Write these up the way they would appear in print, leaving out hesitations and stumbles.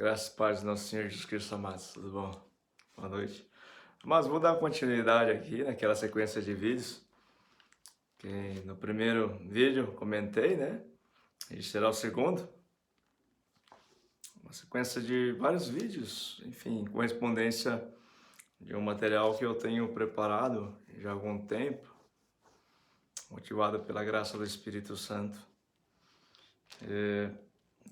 Graças e paz do nosso Senhor Jesus Cristo, amados. Tudo bom? Boa noite. Mas vou dar continuidade aqui naquela sequência de vídeos que no primeiro vídeo comentei, né? Este será o segundo. Uma sequência de vários vídeos, enfim, correspondência de um material que eu tenho preparado já há algum tempo, motivado pela graça do Espírito Santo,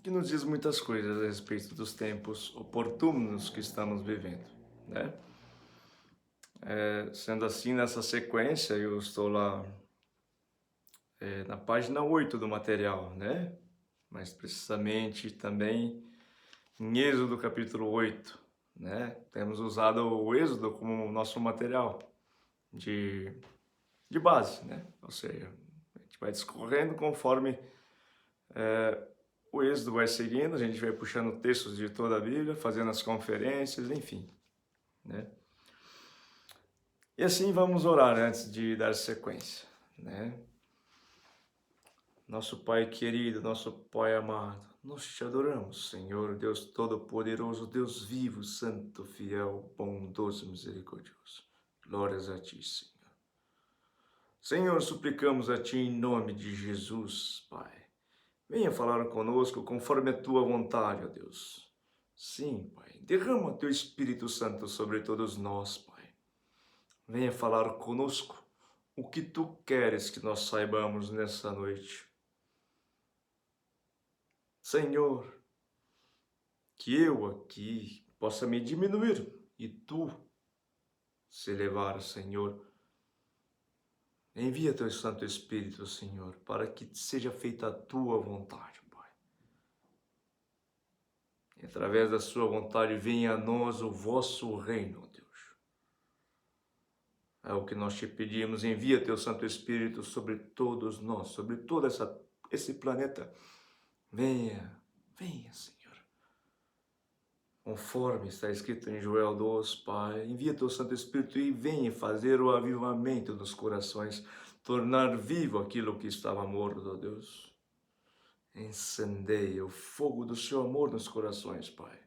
que nos diz muitas coisas a respeito dos tempos oportunos que estamos vivendo, né? Sendo assim, nessa sequência, eu estou lá na página 8 do material, né? Mais precisamente também em Êxodo capítulo 8, né? Temos usado o Êxodo como nosso material de base, né? Ou seja, a gente vai discorrendo conforme o Êxodo vai seguindo, a gente vai puxando textos de toda a Bíblia, fazendo as conferências, enfim, né? E assim vamos orar antes de dar sequência, né? Nosso Pai querido, nosso Pai amado, nós te adoramos, Senhor, Deus Todo-Poderoso, Deus vivo, Santo, fiel, bondoso e misericordioso. Glórias a ti, Senhor. Senhor, suplicamos a ti em nome de Jesus, Pai. Venha falar conosco conforme a tua vontade, ó Deus. Sim, Pai, derrama teu Espírito Santo sobre todos nós, Pai. Venha falar conosco o que tu queres que nós saibamos nessa noite. Senhor, que eu aqui possa me diminuir e tu se elevar, Senhor. Envia teu Santo Espírito, Senhor, para que seja feita a tua vontade, Pai. E através da sua vontade venha a nós o vosso reino, Deus. É o que nós te pedimos. Envia teu Santo Espírito sobre todos nós, sobre todo esse planeta. Venha, venha, Senhor. Conforme está escrito em Joel 2, Pai, envia teu Santo Espírito e venha fazer o avivamento dos corações, tornar vivo aquilo que estava morto, ó Deus. Incendeia o fogo do seu amor nos corações, Pai.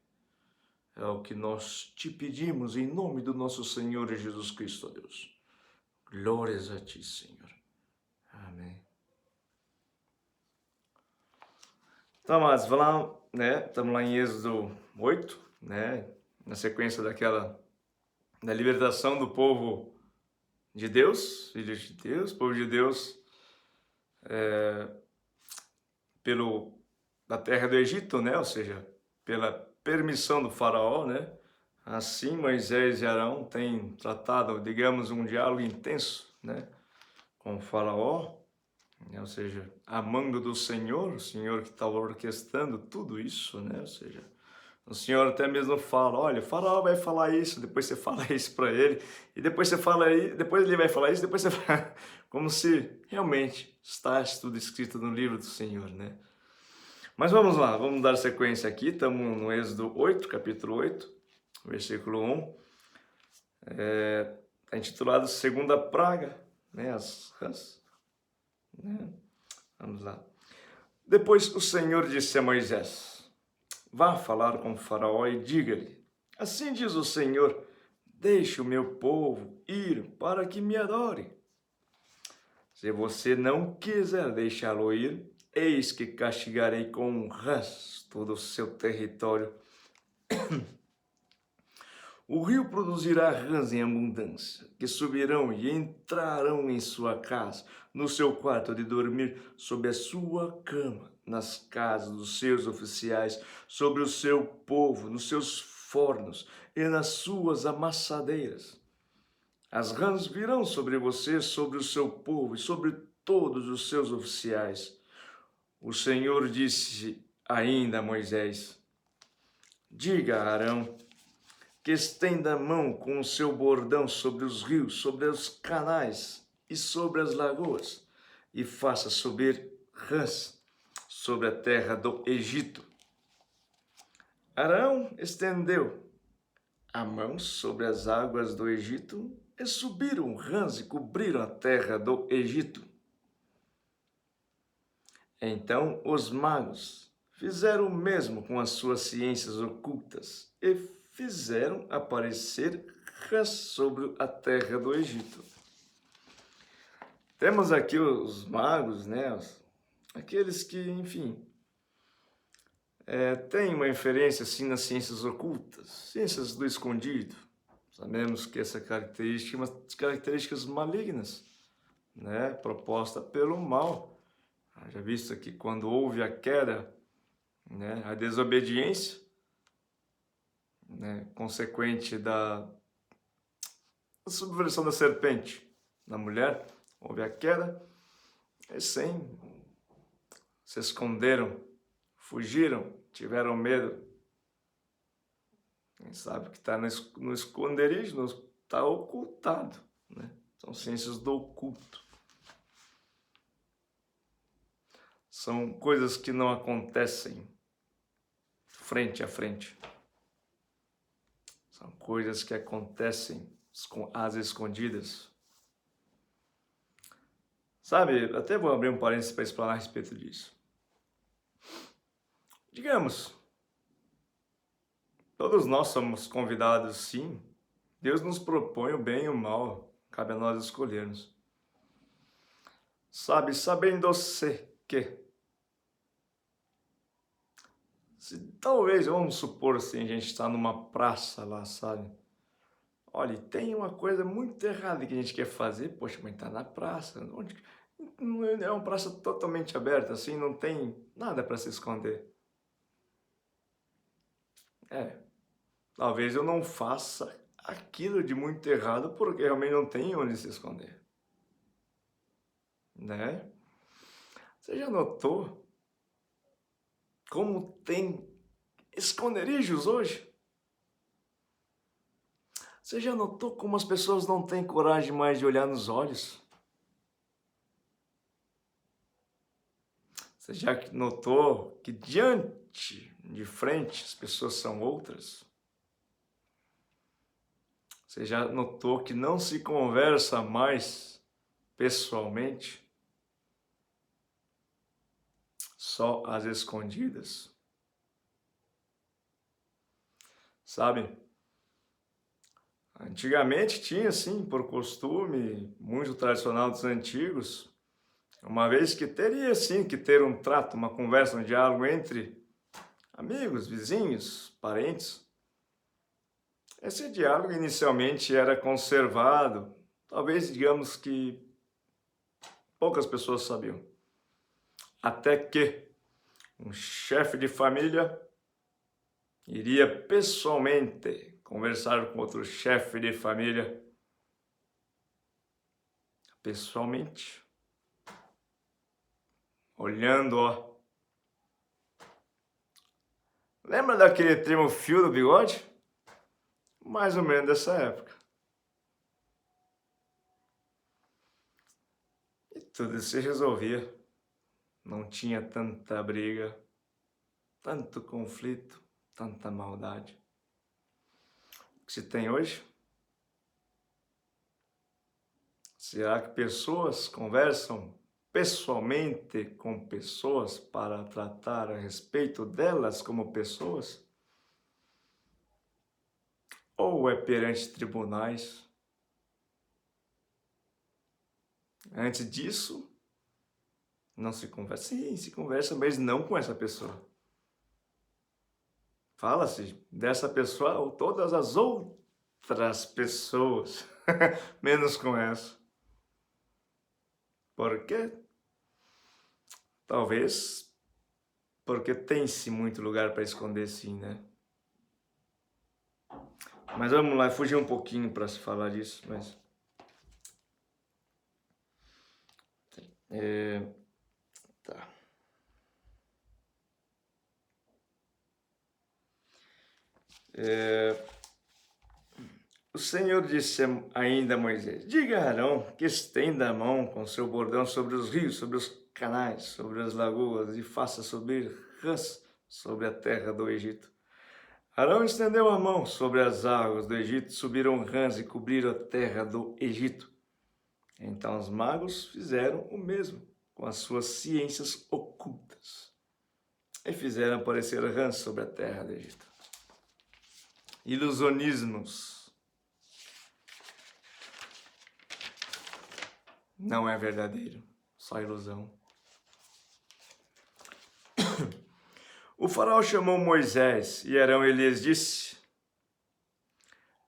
É o que nós te pedimos em nome do nosso Senhor Jesus Cristo, ó Deus. Glórias a ti, Senhor. Amém. Então, mas vamos lá, né? Estamos lá em Êxodo 8, né? Na sequência da libertação do povo de Deus, filhos de Deus, povo de Deus, da terra do Egito, né? Ou seja, pela permissão do faraó, né? Assim, Moisés e Arão têm tratado, digamos, um diálogo intenso, né? Com o faraó, né? Ou seja, amando do Senhor, o Senhor que estava orquestrando tudo isso, né? Ou seja, o Senhor até mesmo fala, olha, o faraó vai falar isso, depois você fala isso para ele, e depois você fala aí, depois ele vai falar isso, depois você fala, como se realmente está tudo escrito no livro do Senhor, né? Mas vamos lá, vamos dar sequência aqui, estamos no Êxodo 8, capítulo 8, versículo 1, está intitulado Segunda Praga, né, as rãs, né? Vamos lá. Depois o Senhor disse a Moisés, vá falar com o faraó e diga-lhe, assim diz o Senhor, deixe o meu povo ir para que me adore. Se você não quiser deixá-lo ir, eis que castigarei com rãs todo o seu território. O rio produzirá rãs em abundância, que subirão e entrarão em sua casa, no seu quarto de dormir, sob a sua cama, nas casas dos seus oficiais, sobre o seu povo, nos seus fornos e nas suas amassadeiras. As rãs virão sobre você, sobre o seu povo e sobre todos os seus oficiais. O Senhor disse ainda a Moisés, diga a Arão, que estenda a mão com o seu bordão sobre os rios, sobre os canais e sobre as lagoas, e faça subir rãs sobre a terra do Egito. Arão estendeu a mão sobre as águas do Egito, e subiram rãs e cobriram a terra do Egito. Então os magos fizeram o mesmo com as suas ciências ocultas e fizeram aparecer rãs sobre a terra do Egito. Temos aqui os magos, né? Aqueles que, enfim, têm uma inferência assim nas ciências ocultas, ciências do escondido. Sabemos que essa característica é uma das características malignas, né? Proposta pelo mal. Já visto que quando houve a queda, né, a desobediência, né, consequente da subversão da serpente na mulher, houve a queda, e sim, se esconderam, fugiram, tiveram medo. Quem sabe que está no esconderijo, está ocultado, né? São ciências do oculto. São coisas que não acontecem frente a frente. São coisas que acontecem às escondidas. Sabe, até vou abrir um parênteses para explanar a respeito disso. Digamos, todos nós somos convidados, sim. Deus nos propõe o bem e o mal, cabe a nós escolhermos. Sabe, sabendo-se que, talvez, vamos supor assim, a gente está numa praça lá, sabe? Olha, tem uma coisa muito errada que a gente quer fazer, poxa, mas tá na praça, é uma praça totalmente aberta, assim, não tem nada para se esconder. Talvez eu não faça aquilo de muito errado porque realmente não tem onde se esconder, né? Você já notou como tem esconderijos hoje? Você já notou como as pessoas não têm coragem mais de olhar nos olhos? Você já notou que de frente, as pessoas são outras? Você já notou que não se conversa mais pessoalmente? Só às escondidas? Sabe? Antigamente tinha, sim, por costume, muito tradicional dos antigos, uma vez que teria, sim, que ter um trato, uma conversa, um diálogo entre amigos, vizinhos, parentes. Esse diálogo inicialmente era conservado, talvez digamos que poucas pessoas sabiam. Até que um chefe de família iria pessoalmente conversar com outro chefe de família, pessoalmente, olhando, ó. Lembra daquele termo fio do bigode? Mais ou menos dessa época. E tudo se resolvia. Não tinha tanta briga, tanto conflito, tanta maldade. O que se tem hoje? Será que pessoas conversam pessoalmente com pessoas para tratar a respeito delas como pessoas? Ou é perante tribunais? Antes disso, não se conversa. Sim, se conversa, mas não com essa pessoa. Fala-se dessa pessoa ou todas as outras pessoas, menos com essa. Por quê? Talvez porque tem-se muito lugar para esconder, sim, né? Mas vamos lá, fugir um pouquinho para se falar disso, mas... Tá. O Senhor disse ainda a Moisés: diga a Arão que estenda a mão com seu bordão sobre os rios, sobre os canais, sobre as lagoas e faça subir rãs sobre a terra do Egito. Arão estendeu a mão sobre as águas do Egito, subiram rãs e cobriram a terra do Egito. Então os magos fizeram o mesmo com as suas ciências ocultas. e fizeram aparecer rãs sobre a terra do Egito. Ilusionismos. Não é verdadeiro, só ilusão. O faraó chamou Moisés e Arão e lhes disse: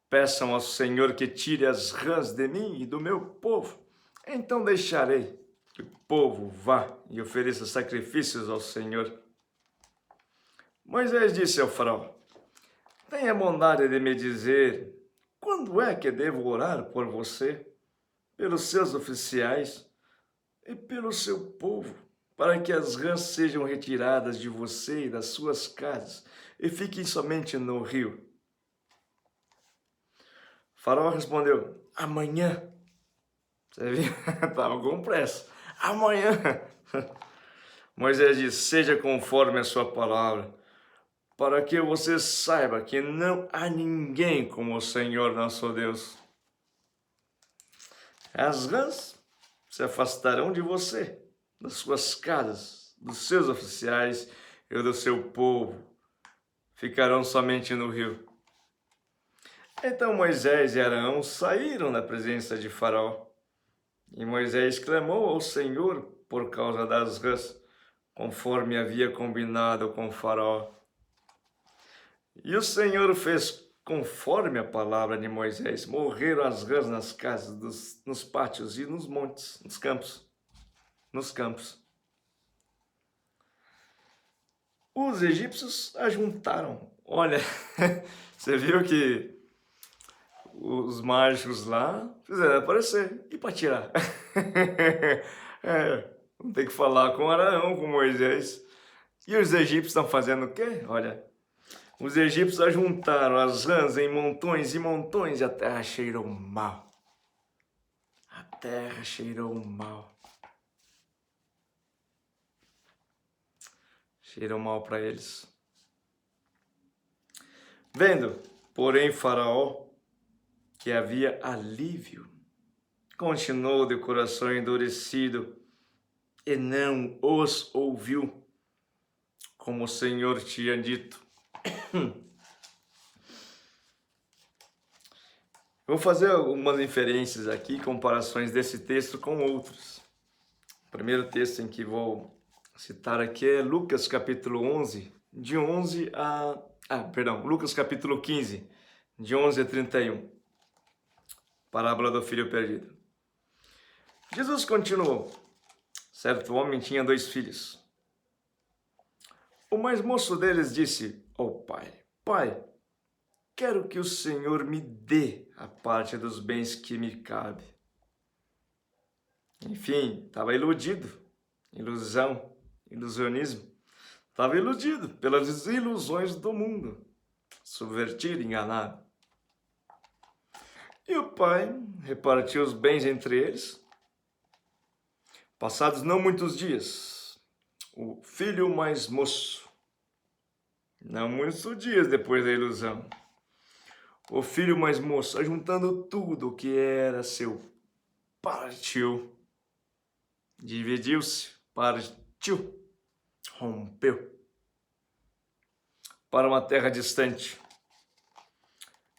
peçam ao Senhor que tire as rãs de mim e do meu povo. Então deixarei que o povo vá e ofereça sacrifícios ao Senhor. Moisés disse ao faraó: tenha bondade de me dizer quando é que devo orar por você, pelos seus oficiais e pelo seu povo, para que as rãs sejam retiradas de você e das suas casas e fiquem somente no rio. Faraó respondeu: amanhã. Você viu? Estava com pressa. Amanhã. Moisés disse: seja conforme a sua palavra, para que você saiba que não há ninguém como o Senhor nosso Deus. As rãs se afastarão de você, das suas casas, dos seus oficiais e do seu povo. Ficarão somente no rio. Então Moisés e Arão saíram da presença de Faraó. E Moisés clamou ao Senhor por causa das rãs, conforme havia combinado com Faraó. E o Senhor fez conforme a palavra de Moisés. Morreram as rãs nas casas, nos pátios e nos montes, nos campos. Os egípcios ajuntaram. Olha, você viu que os mágicos lá fizeram aparecer e para tirar. Vamos ter que falar com Arão, com Moisés. E os egípcios estão fazendo o quê? Olha, os egípcios ajuntaram as rãs em montões e montões e a terra cheirou mal. A terra cheirou mal. Cheirou mal para eles. Vendo, porém, Faraó que havia alívio, continuou de coração endurecido e não os ouviu, como o Senhor tinha dito. Vou fazer algumas inferências aqui, comparações desse texto com outros. O primeiro texto em que vou citar aqui é Lucas capítulo 11, de 11 a... Lucas capítulo 15, de 11 a 31. Parábola do filho perdido. Jesus continuou. Certo homem tinha 2 filhos. O mais moço deles disse ao pai: pai, quero que o Senhor me dê a parte dos bens que me cabe. Enfim, estava iludido. Ilusionismo. Estava iludido pelas ilusões do mundo. Subvertido, enganado. E o pai repartiu os bens entre eles. Passados não muitos dias, o filho mais moço, não muitos dias depois da ilusão, o filho mais moço, ajuntando tudo o que era seu, partiu, dividiu-se, partiu, rompeu para uma terra distante.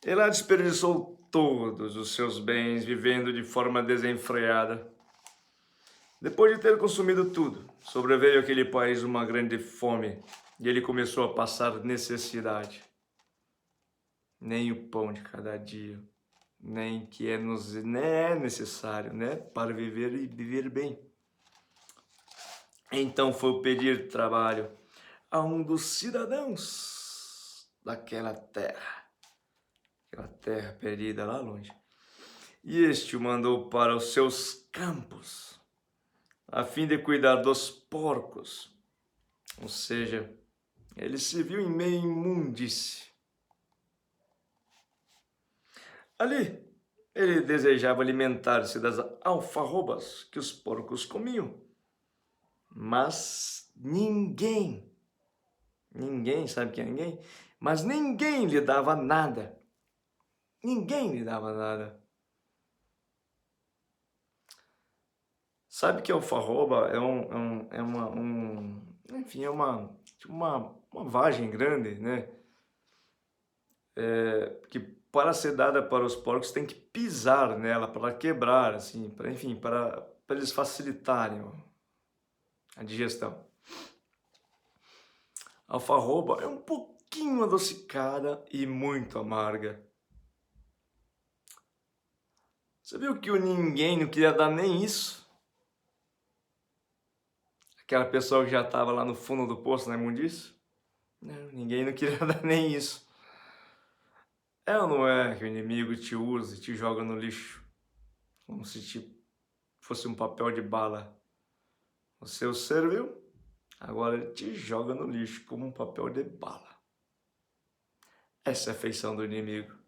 E lá desperdiçou todos os seus bens, vivendo de forma desenfreada. Depois de ter consumido tudo, sobreveio àquele país uma grande fome e ele começou a passar necessidade. Nem o pão de cada dia, nem que é necessário, para viver e viver bem. Então foi pedir trabalho a um dos cidadãos daquela terra, aquela terra perdida lá longe. E este o mandou para os seus campos, a fim de cuidar dos porcos. Ou seja, ele se viu em meio imundície. Ali, ele desejava alimentar-se das alfarrobas que os porcos comiam. Mas ninguém, sabe quem é ninguém? Mas ninguém lhe dava nada. Ninguém lhe dava nada. Sabe que a alfarroba é Tipo uma vagem grande, né? Que para ser dada para os porcos tem que pisar nela para quebrar, assim, para enfim, para eles facilitarem a digestão. A alfarroba é um pouquinho adocicada e muito amarga. Você viu que o ninguém não queria dar nem isso? Aquela pessoa que já estava lá no fundo do poço, na imundícia? Não, ninguém não queria dar nem isso. É ou não é que o inimigo te usa e te joga no lixo? Como se fosse um papel de bala. Você o serviu, agora ele te joga no lixo como um papel de bala. Essa é a feição do inimigo.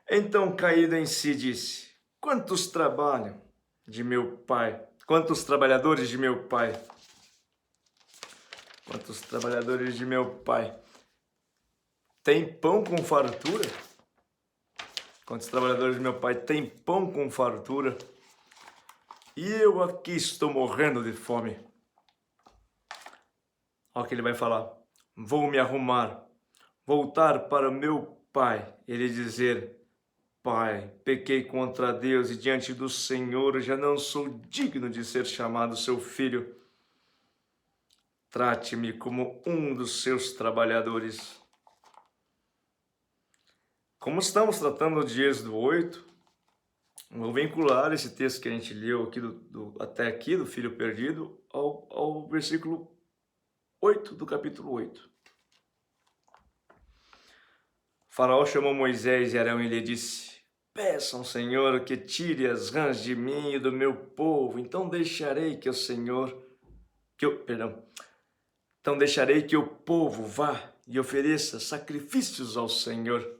Então caído em si disse: quantos trabalham de meu pai? Quantos trabalhadores de meu pai? Quantos trabalhadores de meu pai têm pão com fartura? Quantos trabalhadores de meu pai têm pão com fartura? E eu aqui estou morrendo de fome. Olha o que ele vai falar. Vou me arrumar, voltar para o meu pai. Ele dizer: Pai, pequei contra Deus e diante do Senhor já não sou digno de ser chamado seu filho. Trate-me como um dos seus trabalhadores. Como estamos tratando de Êxodo 8, vou vincular esse texto que a gente leu aqui até aqui, do filho perdido, ao versículo 8 do capítulo 8. Faraó chamou Moisés e Arão e lhe disse: peçam, Senhor, que tire as rãs de mim e do meu povo, então deixarei que o povo vá e ofereça sacrifícios ao Senhor.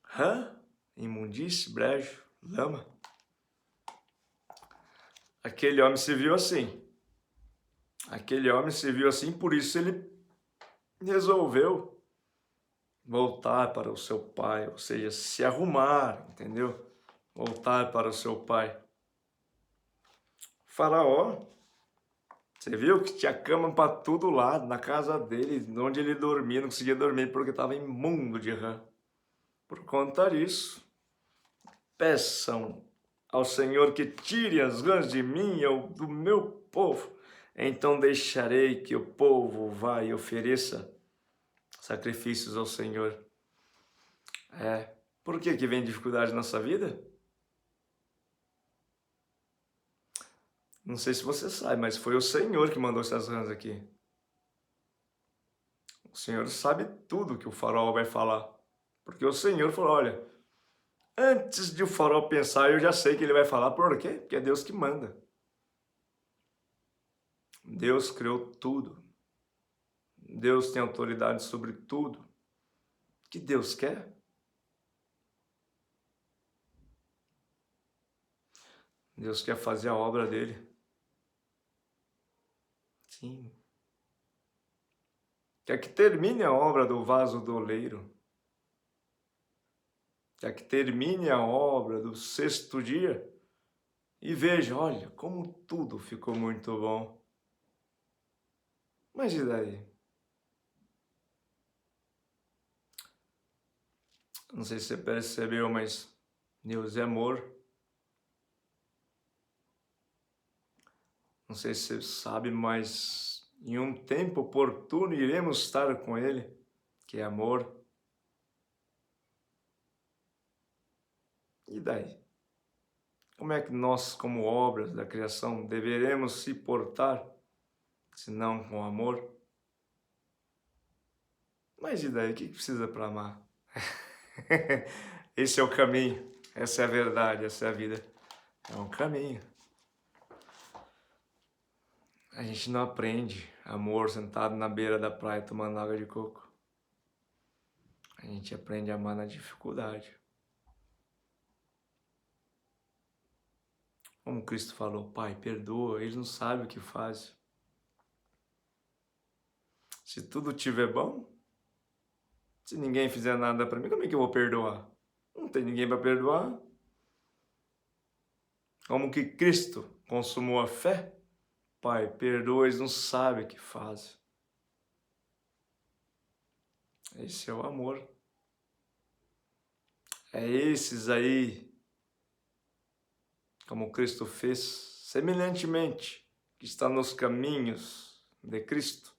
Rã, imundície, brejo, lama. Aquele homem se viu assim. Por isso ele resolveu voltar para o seu pai, ou seja, se arrumar, entendeu? Voltar para o seu pai. Faraó, você viu que tinha cama para todo lado, na casa dele, onde ele dormia, não conseguia dormir porque estava imundo de rã. Por conta disso, peçam ao Senhor que tire as rãs de mim e do meu povo. Então deixarei que o povo vá e ofereça sacrifícios ao Senhor. Por que vem dificuldade na nossa vida? Não sei se você sabe, mas foi o Senhor que mandou essas rãs aqui. O Senhor sabe tudo que o faraó vai falar. Porque o Senhor falou, olha, antes de o faraó pensar, eu já sei que ele vai falar. Por quê? Porque é Deus que manda. Deus criou tudo. Deus tem autoridade sobre tudo. O que Deus quer? Deus quer fazer a obra dele. Sim. Quer que termine a obra do vaso do oleiro. Quer que termine a obra do sexto dia. E veja, olha, como tudo ficou muito bom. Mas e daí? Não sei se você percebeu, mas Deus é amor. Não sei se você sabe, mas em um tempo oportuno iremos estar com Ele, que é amor. E daí? Como é que nós, como obras da criação, deveremos se portar, se não com amor? Mas e daí? O que precisa para amar? Esse é o caminho, essa é a verdade, essa é a vida. É um caminho. A gente não aprende amor sentado na beira da praia tomando água de coco. A gente aprende a amar na dificuldade. Como Cristo falou, Pai, perdoa, eles não sabem o que fazem. Se tudo estiver bom, se ninguém fizer nada para mim, como é que eu vou perdoar? Não tem ninguém para perdoar. Como que Cristo consumou a fé? Pai, perdoa, eles não sabem o que fazem. Esse é o amor. É esses aí, como Cristo fez, semelhantemente, que está nos caminhos de Cristo,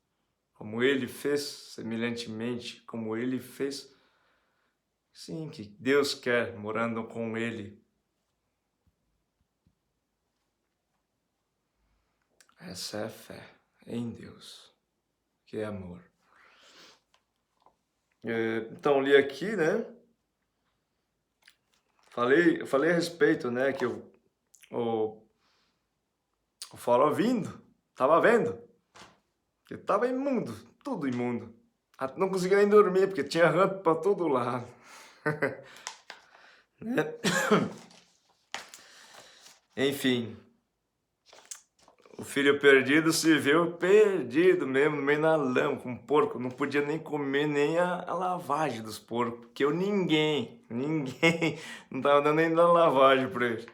como Ele fez, semelhantemente, como Ele fez. Sim, que Deus quer morando com Ele. Essa é a fé em Deus, que é amor. Então, li aqui, né? Falei a respeito, né? Que o farol vindo, tava vendo, que tava imundo, tudo imundo. Não conseguia nem dormir, porque tinha rampa para todo lado. Né? Enfim, o filho perdido se viu perdido mesmo, no meio da lama, com porco. Não podia nem comer nem a lavagem dos porcos, porque ninguém, não tava dando nem da lavagem para ele.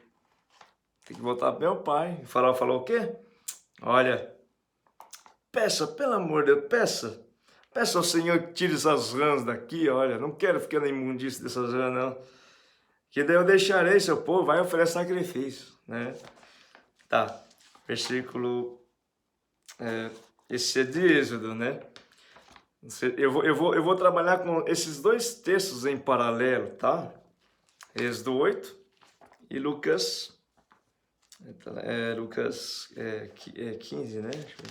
Tem que voltar pro meu pai. O farol falou o quê? Olha, peça, pelo amor de Deus, peça ao Senhor que tire essas rãs daqui, olha, não quero ficar na imundície dessas rãs, não. Que daí eu deixarei seu povo, vai oferecer sacrifício, né? Tá, versículo, esse é de Êxodo, né? Eu vou trabalhar com esses dois textos em paralelo, tá? Êxodo 8 e Lucas, Lucas 15, né? Deixa eu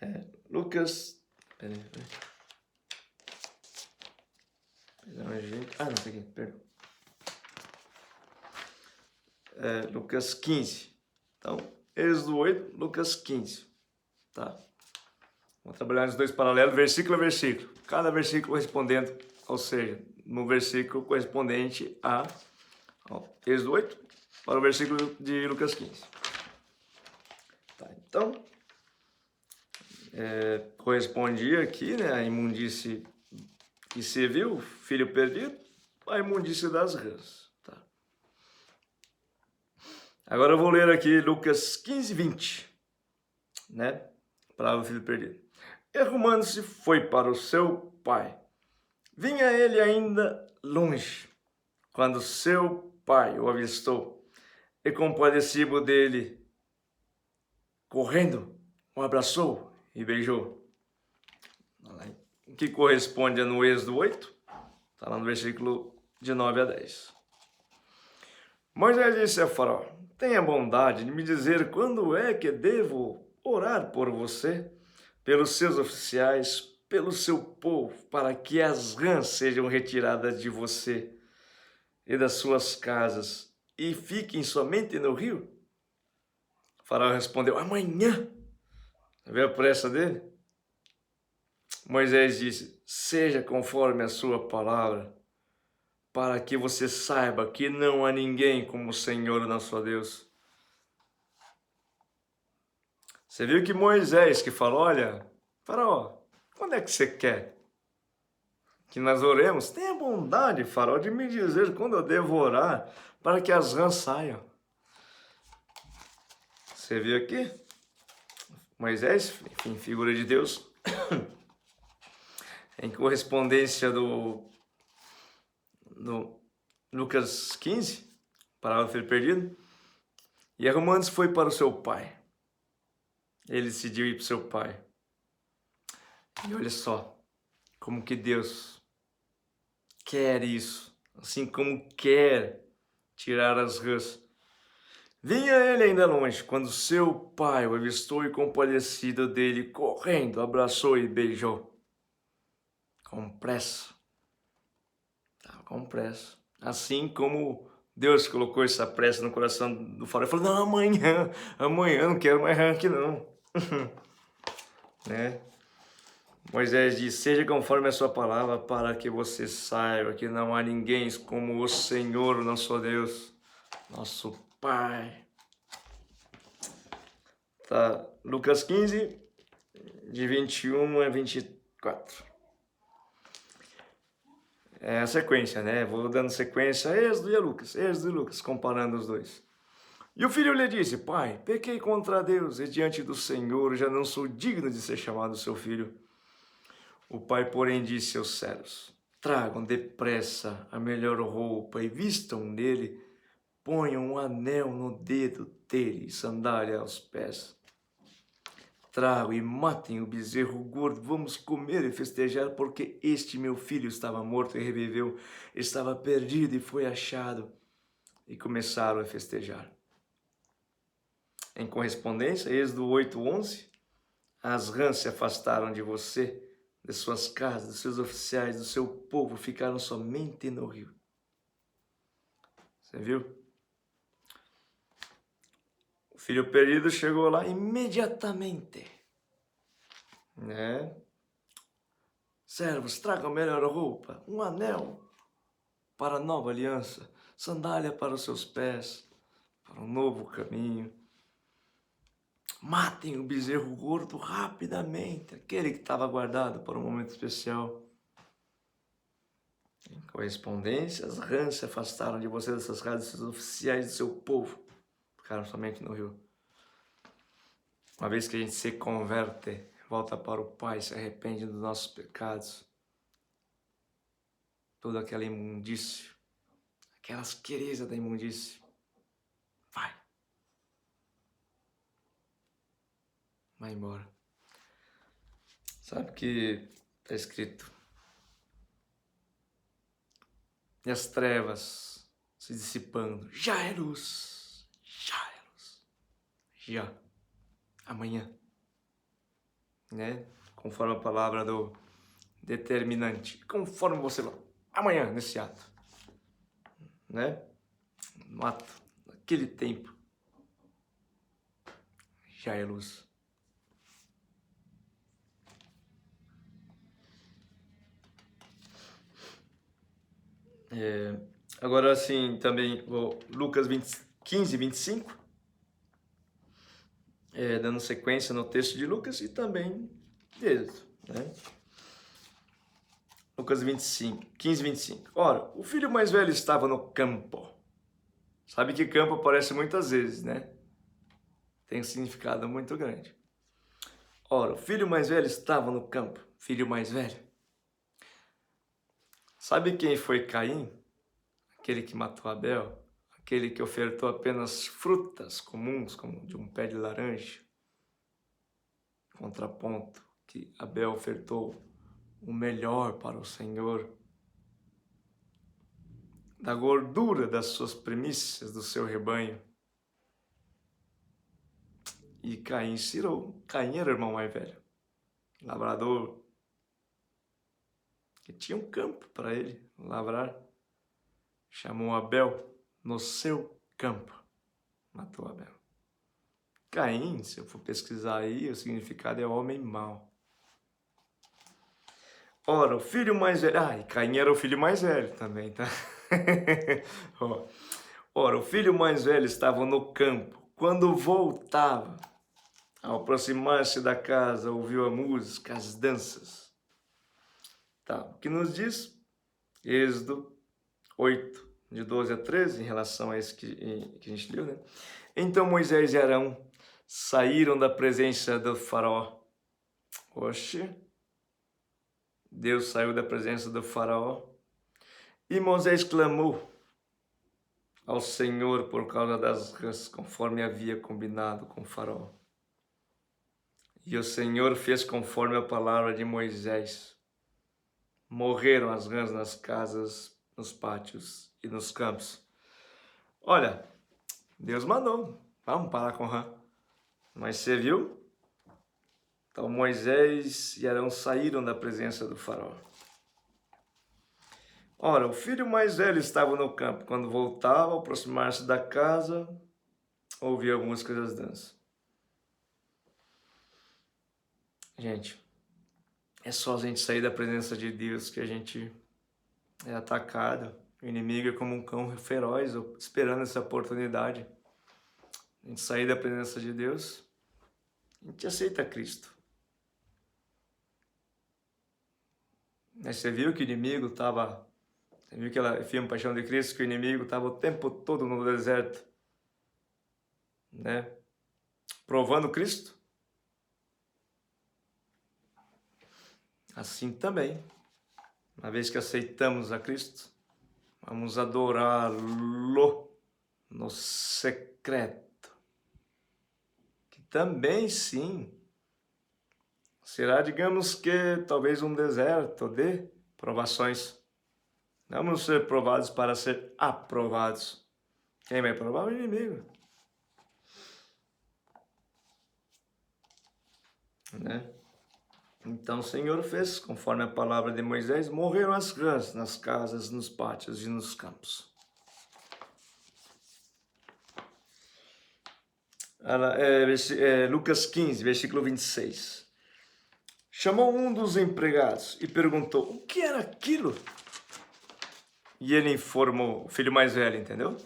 ver. Lucas, peraí. Não, tá aqui, perdão. Lucas 15. Então, Êxodo 8, Lucas 15. Tá? Vamos trabalhar nos dois paralelos, versículo a versículo. Cada versículo respondendo, ou seja, no versículo correspondente a Êxodo 8 para o versículo de Lucas 15. Tá, então, correspondia aqui, né, a imundície que se viu, filho perdido, a imundície das rãs. Tá? Agora eu vou ler aqui Lucas 15, 20, né, para o filho perdido. E arrumando-se foi para o seu pai. Vinha ele ainda longe, quando seu pai o avistou, e compadecido dele, correndo, o abraçou e beijou. O que corresponde a no Êxodo 8, está lá no versículo de 9 a 10. Moisés disse a Faraó: tenha bondade de me dizer quando é que devo orar por você, pelos seus oficiais, pelo seu povo, para que as rãs sejam retiradas de você e das suas casas e fiquem somente no rio? O faraó respondeu: amanhã. Vê a pressa dele? Moisés disse: seja conforme a sua palavra, para que você saiba que não há ninguém como o Senhor nosso Deus. Você viu que Moisés que falou: olha, faraó, quando é que você quer que nós oremos? Tenha bondade, faraó, de me dizer quando eu devo orar, para que as rãs saiam. Você viu aqui? Moisés, enfim, figura de Deus, em correspondência do Lucas 15, parágrafo filho perdido, e arrumando-se foi para o seu pai. Ele decidiu ir para o seu pai. E olha só, como que Deus quer isso, assim como quer tirar as rãs. Vinha ele ainda longe, quando seu pai o avistou e compadecido dele, correndo, abraçou e beijou. Com pressa. Com pressa. Assim como Deus colocou essa pressa no coração do faraó, ele falou: não, amanhã, não quero mais rã aqui não. Né? Moisés diz: seja conforme a sua palavra, para que você saiba que não há ninguém como o Senhor, nosso Deus, nosso Pai. Tá, Lucas 15, de 21 a 24. É a sequência, né? Vou dando sequência a Êxodo e a Lucas, Êxodo e Lucas, comparando os dois. E o filho lhe disse: Pai, pequei contra Deus e diante do Senhor já não sou digno de ser chamado seu filho. O pai, porém, disse aos servos: Tragam depressa a melhor roupa e vistam nele, ponham um anel no dedo dele e sandália aos pés. Tragam e matem o bezerro gordo, vamos comer e festejar, porque este meu filho estava morto e reviveu, estava perdido e foi achado. E começaram a festejar. Em correspondência, Êxodo 8:11, as rãs se afastaram de você, de suas casas, dos seus oficiais, do seu povo, ficaram somente no rio. Você viu? O filho perdido chegou lá imediatamente, né? Servos, tragam a melhor roupa, um anel para a nova aliança, sandália para os seus pés, para um novo caminho. Matem o bezerro gordo rapidamente, aquele que estava guardado para um momento especial. Em correspondência, as rãs se afastaram de você, dessas casas, dos oficiais do seu povo. Ficaram somente no rio. Uma vez que a gente se converte, volta para o Pai, se arrepende dos nossos pecados, toda aquela imundícia, aquelas querências da imundícia, vai embora. Sabe que está escrito: e as trevas se dissipando, já é luz, já é luz, já, amanhã, né? Conforme a palavra do determinante, conforme você vai, amanhã, nesse ato, né? No ato, naquele tempo, já é luz. Agora assim, também, Lucas 15, 25, dando sequência no texto de Lucas e também de Êxodo, né? Lucas 25, 15, 25. Ora, o filho mais velho estava no campo. Sabe que campo aparece muitas vezes, né? Tem um significado muito grande. Ora, o filho mais velho estava no campo. Filho mais velho. Sabe quem foi Caim? Aquele que matou Abel? Aquele que ofertou apenas frutas comuns, como de um pé de laranja? Contraponto, que Abel ofertou o melhor para o Senhor, da gordura das suas primícias do seu rebanho. E Caim cirou. Caim era o irmão mais velho, lavrador, que tinha um campo para ele lavrar. Chamou Abel no seu campo, matou Abel. Caim, se eu for pesquisar aí, o significado é homem mau. Ora, o filho mais velho... e Caim era o filho mais velho também, tá? Ora, o filho mais velho estava no campo. Quando voltava, ao aproximar-se da casa, ouviu a música, as danças. Tá, o que nos diz? Êxodo 8, de 12 a 13, em relação a esse que a gente leu, né? Então Moisés e Arão saíram da presença do faraó. Oxe, Deus saiu da presença do faraó. E Moisés clamou ao Senhor por causa das rãs, conforme havia combinado com o faraó. E o Senhor fez conforme a palavra de Moisés. Morreram as rãs nas casas, nos pátios e nos campos. Olha, Deus mandou, vamos parar com rã. Mas você viu? Então Moisés e Arão saíram da presença do faraó. Ora, o filho mais velho estava no campo. Quando voltava, ao aproximar-se da casa, ouvia músicas das danças. Gente, é só a gente sair da presença de Deus que a gente é atacado. O inimigo é como um cão feroz, esperando essa oportunidade. A gente sair da presença de Deus, a gente aceita Cristo. Mas você viu que o inimigo estava Você viu aquele filme Paixão de Cristo, que o inimigo estava o tempo todo no deserto, né? Provando Cristo? Assim também, uma vez que aceitamos a Cristo, vamos adorá-lo no secreto, que também sim será, digamos que, talvez um deserto de provações. Não vamos ser provados para ser aprovados. Quem vai provar? O inimigo. Né? Então o Senhor fez, conforme a palavra de Moisés, morreram as rãs nas casas, nos pátios e nos campos. Lucas 15, versículo 26. Chamou um dos empregados e perguntou: o que era aquilo? E ele informou, o filho mais velho, entendeu?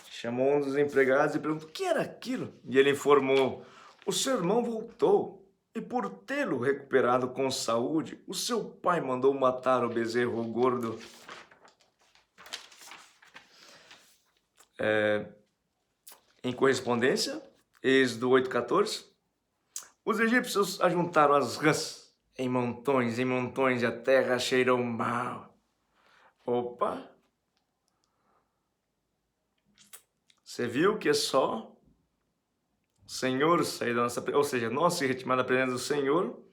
Chamou um dos empregados e perguntou: o que era aquilo? E ele informou: o seu irmão voltou, e por tê-lo recuperado com saúde, o seu pai mandou matar o bezerro gordo. Em correspondência, Êxodo 8,14, os egípcios ajuntaram as rãs em montões, e a terra cheirou mal. Opa! Você viu que é só o Senhor sair da nossa, ou seja, nós se retimar da presença do Senhor,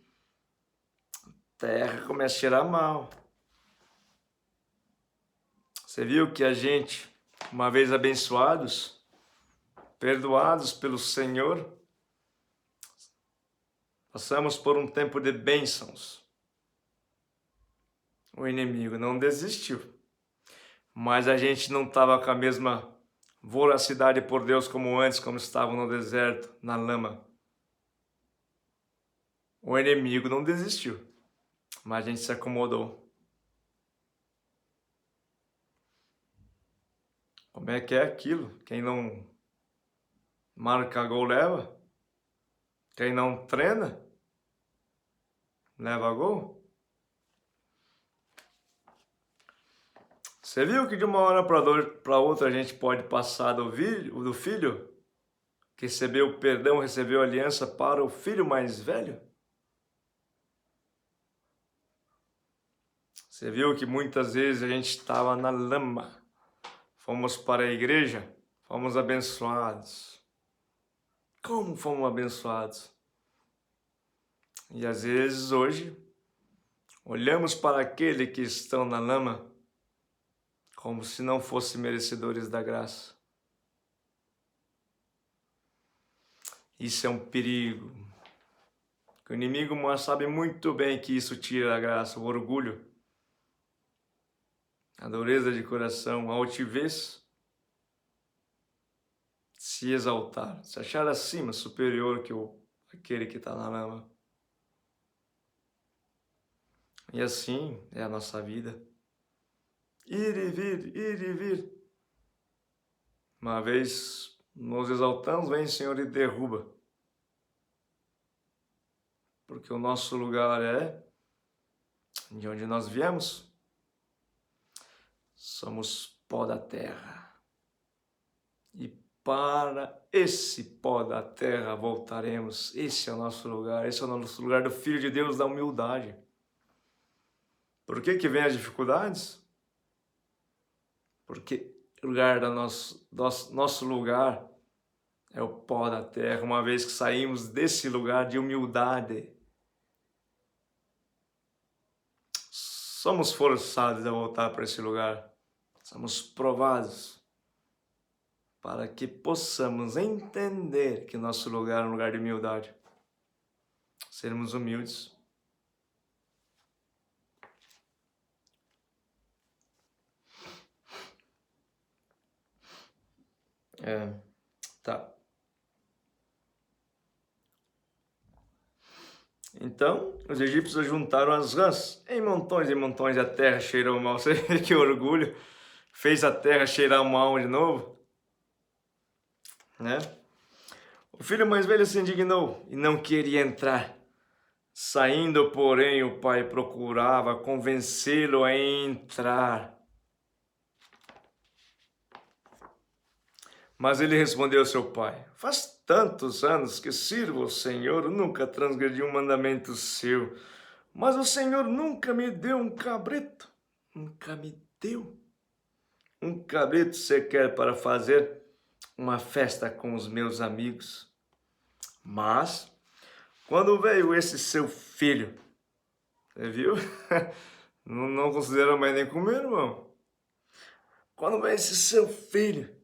a terra começa a cheirar mal. Você viu que a gente, uma vez abençoados, perdoados pelo Senhor, passamos por um tempo de bênçãos. O inimigo não desistiu, mas a gente não estava com a mesma voracidade por Deus como antes, como estavam no deserto, na lama. O inimigo não desistiu, mas a gente se acomodou. Como é que é aquilo? Quem não marca gol leva? Quem não treina leva gol? Você viu que de uma hora para outra a gente pode passar do filho que recebeu o perdão, recebeu a aliança, para o filho mais velho? Você viu que muitas vezes a gente estava na lama, fomos para a igreja, fomos abençoados. Como fomos abençoados? E às vezes hoje olhamos para aqueles que estão na lama como se não fossem merecedores da graça. Isso é um perigo. O inimigo sabe muito bem que isso tira a graça, o orgulho, a dureza de coração, a altivez, se exaltar, se achar acima, superior que aquele que está na lama. E assim é a nossa vida. Ir e vir, ir e vir. Uma vez nos exaltamos, vem o Senhor e derruba. Porque o nosso lugar é de onde nós viemos. Somos pó da terra. E para esse pó da terra voltaremos. Esse é o nosso lugar. Esse é o nosso lugar do Filho de Deus, da humildade. Por que vem as dificuldades? Porque o lugar nosso lugar é o pó da terra, uma vez que saímos desse lugar de humildade. Somos forçados a voltar para esse lugar. Somos provados para que possamos entender que nosso lugar é um lugar de humildade. Sermos humildes. Tá. Então, os egípcios juntaram as rãs em montões, a terra cheirou mal. Você vê que orgulho, fez a terra cheirar mal de novo, né? O filho mais velho se indignou e não queria entrar. Saindo, porém, o pai procurava convencê-lo a entrar. Mas ele respondeu ao seu pai: Faz tantos anos que sirvo ao Senhor, nunca transgredi um mandamento seu. Mas o Senhor nunca me deu um cabrito. Nunca me deu um cabrito sequer para fazer uma festa com os meus amigos. Mas, quando veio esse seu filho, você viu? Não considera mais nem como irmão. Quando veio esse seu filho,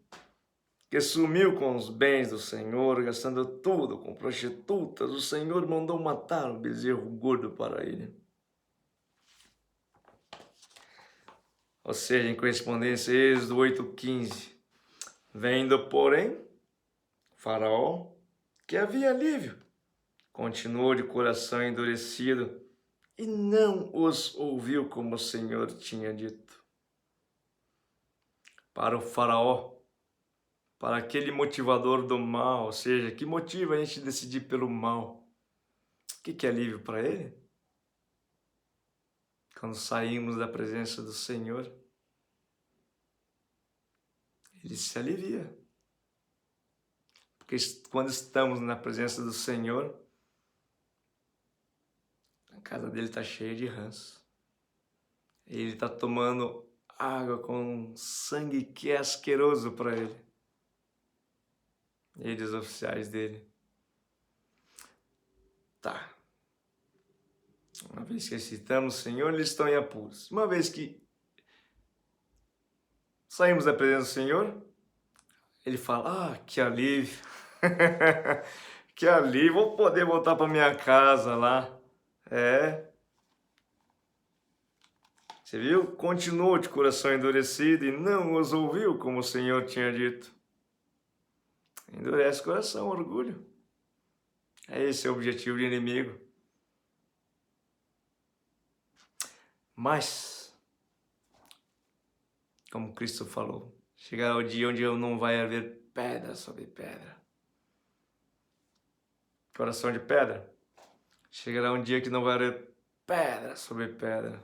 que sumiu com os bens do Senhor, gastando tudo com prostitutas, o Senhor mandou matar um bezerro gordo para ele. Ou seja, em correspondência a Êxodo 8,15. Vendo, porém, Faraó, que havia alívio, continuou de coração endurecido e não os ouviu como o Senhor tinha dito. Para o Faraó, para aquele motivador do mal, ou seja, que motiva a gente a decidir pelo mal, o que é alívio para ele? Quando saímos da presença do Senhor, ele se alivia. Porque quando estamos na presença do Senhor, a casa dele está cheia de ranço. Ele está tomando água com sangue que é asqueroso para ele. E os oficiais dele. Tá. Uma vez que citamos o Senhor, eles estão em apuros. Uma vez que saímos da presença do Senhor, ele fala, que alívio. Que alívio, vou poder voltar para minha casa lá. Você viu? Continuou de coração endurecido e não os ouviu como o Senhor tinha dito. Endurece o coração, orgulho. Esse é o objetivo do inimigo. Mas, como Cristo falou, chegará o dia onde não vai haver pedra sobre pedra. Coração de pedra. Chegará um dia que não vai haver pedra sobre pedra.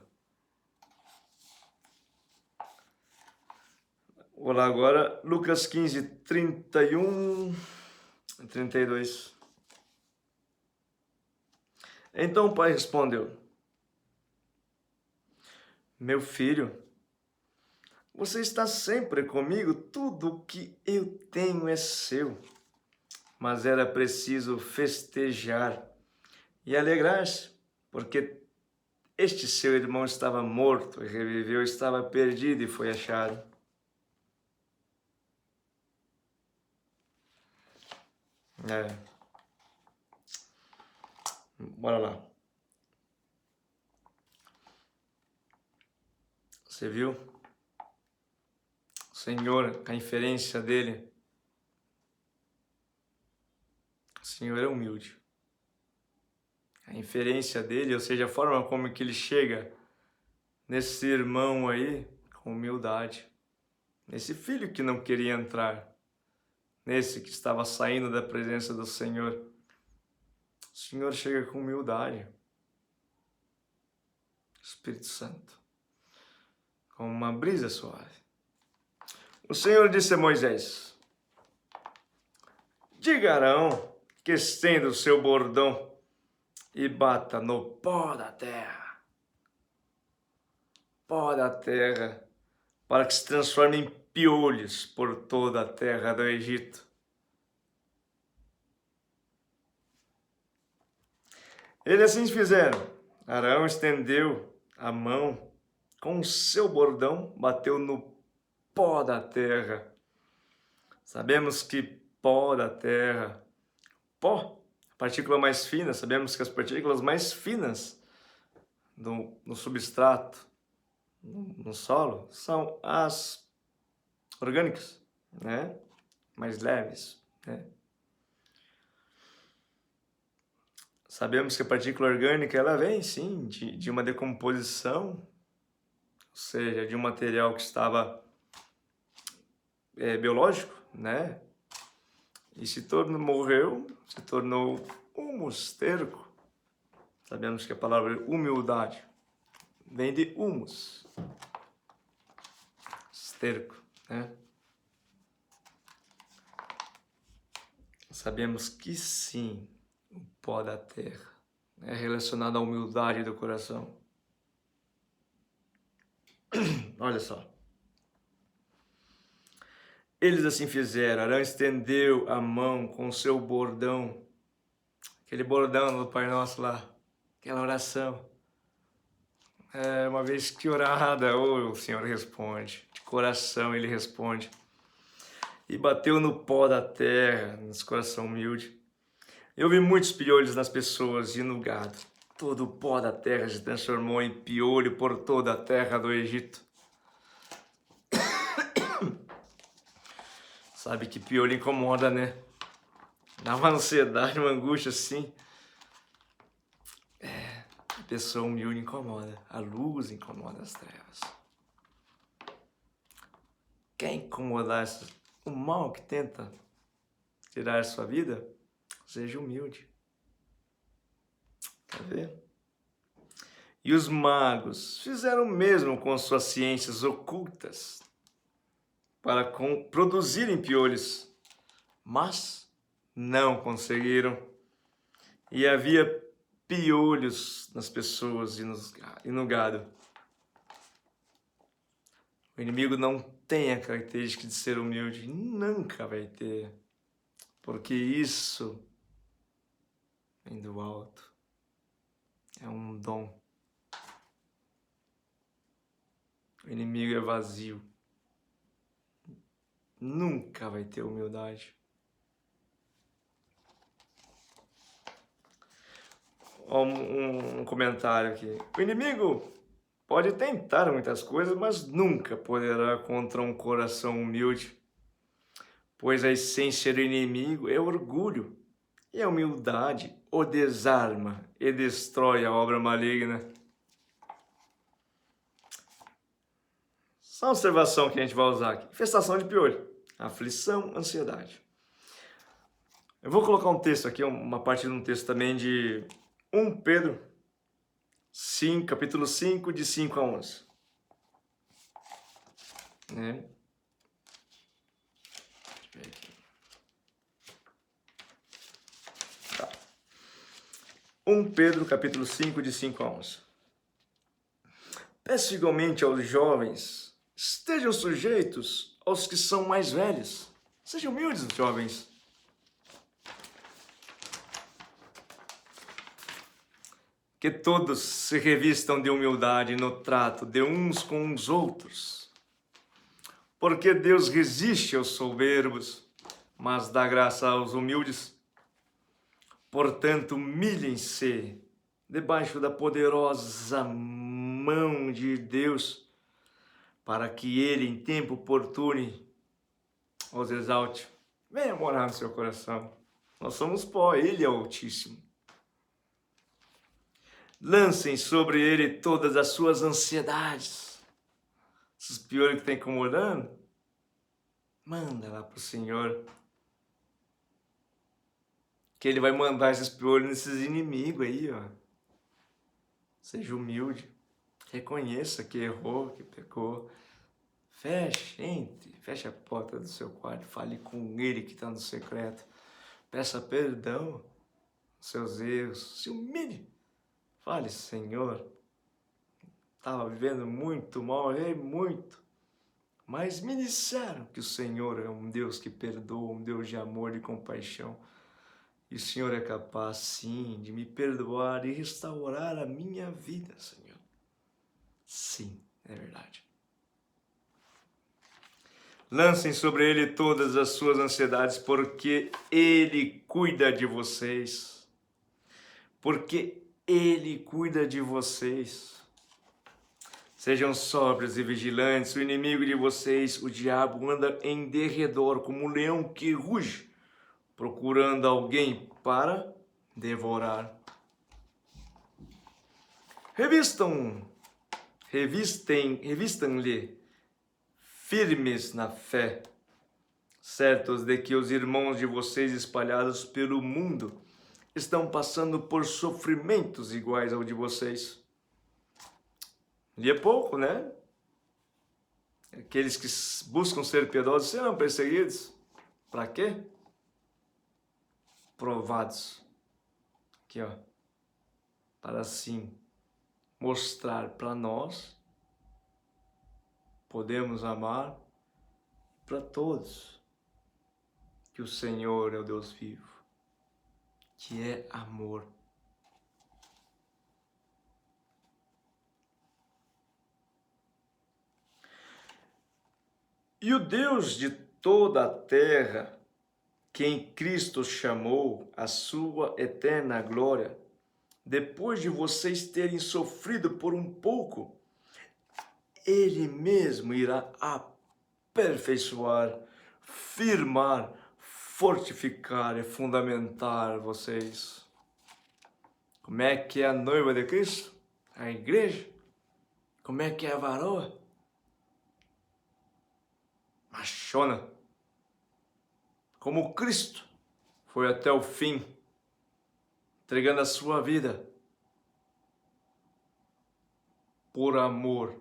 Vou lá agora, Lucas 15, 31 e 32. Então o pai respondeu: Meu filho, você está sempre comigo, tudo o que eu tenho é seu. Mas era preciso festejar e alegrar-se, porque este seu irmão estava morto e reviveu, estava perdido e foi achado. Bora lá. Você viu? O Senhor, a inferência dele. O Senhor é humilde. A inferência dele, ou seja, a forma como que ele chega nesse irmão aí, com humildade. Nesse filho que não queria entrar. Nesse que estava saindo da presença do Senhor. O Senhor chega com humildade. Espírito Santo. Com uma brisa suave. O Senhor disse a Moisés: Diga a Arão que estenda o seu bordão e bata no pó da terra. Pó da terra, para que se transforme em piolhos por toda a terra do Egito. Eles assim fizeram. Arão estendeu a mão com o seu bordão, bateu no pó da terra. Sabemos que pó da terra, pó, partícula mais fina, sabemos que as partículas mais finas no substrato, no solo, são as orgânicas, né? Mais leves, né? Sabemos que a partícula orgânica, ela vem, sim, de uma decomposição, ou seja, de um material que estava biológico, né? E morreu, se tornou humus, esterco. Sabemos que a palavra humildade vem de humus, esterco, né? sabemos que sim, o pó da terra é relacionado à humildade do coração. Olha só. Eles assim fizeram. Arão estendeu a mão com seu bordão, aquele bordão do Pai Nosso lá, aquela oração. Uma vez que orada, o Senhor responde, de coração Ele responde. E bateu no pó da terra, nesse coração humilde. Eu vi muitos piolhos nas pessoas e no gado. Todo o pó da terra se transformou em piolho por toda a terra do Egito. Sabe que piolho incomoda, né? Dá uma ansiedade, uma angústia assim. A pessoa humilde incomoda. A luz incomoda as trevas. Quer incomodar o mal que tenta tirar sua vida? Seja humilde. Quer ver? E os magos fizeram o mesmo com suas ciências ocultas para produzirem piolhos, mas não conseguiram. E havia piolhos nas pessoas e no gado. O inimigo não tem a característica de ser humilde, nunca vai ter, porque isso vem do alto, é um dom. O inimigo é vazio, nunca vai ter humildade. Um comentário aqui. O inimigo pode tentar muitas coisas, mas nunca poderá contra um coração humilde, pois a essência do inimigo é orgulho, e a humildade o desarma e destrói a obra maligna. Só uma observação que a gente vai usar aqui. Infestação de piolho, aflição, ansiedade. Eu vou colocar um texto aqui, uma parte de um texto também de 1 Pedro 5, capítulo 5, de 5 a 11. Né? Deixa eu ver aqui. Tá. 1 Pedro, capítulo 5, de 5 a 11. Peço igualmente aos jovens, estejam sujeitos aos que são mais velhos. Sejam humildes, jovens. Que todos se revistam de humildade no trato de uns com os outros. Porque Deus resiste aos soberbos, mas dá graça aos humildes. Portanto, humilhem-se debaixo da poderosa mão de Deus, para que Ele, em tempo oportuno, os exalte. Venha morar no seu coração. Nós somos pó, Ele é o Altíssimo. Lancem sobre Ele todas as suas ansiedades. Esses piolhos que estão incomodando, manda lá para o Senhor. Que Ele vai mandar esses piolhos nesses inimigos aí, ó. Seja humilde. Reconheça que errou, que pecou. Feche a porta do seu quarto. Fale com Ele que está no secreto. Peça perdão dos seus erros. Se humilhe. Fale, Senhor, estava vivendo muito mal, errei muito. Mas me disseram que o Senhor é um Deus que perdoa, um Deus de amor e compaixão. E o Senhor é capaz, sim, de me perdoar e restaurar a minha vida, Senhor. Sim, é verdade. Lancem sobre Ele todas as suas ansiedades, porque Ele cuida de vocês. Porque Ele cuida de vocês. Sejam sóbrios e vigilantes. O inimigo de vocês, o diabo, anda em derredor como um leão que ruge, procurando alguém para devorar. Revistam-lhe firmes na fé, certos de que os irmãos de vocês espalhados pelo mundo estão passando por sofrimentos iguais ao de vocês. E é pouco, né? Aqueles que buscam ser piedosos serão perseguidos. Para quê? provados. Aqui, ó. Para assim mostrar para nós, podemos amar para todos, que o Senhor é o Deus vivo, que é amor. E o Deus de toda a terra, que em Cristo chamou a sua eterna glória, depois de vocês terem sofrido por um pouco, Ele mesmo irá aperfeiçoar, firmar, fortificar e fundamentar vocês. Como é que é a noiva de Cristo? A igreja? Como é que é a varoa? Machona. Como Cristo foi até o fim, entregando a sua vida por amor.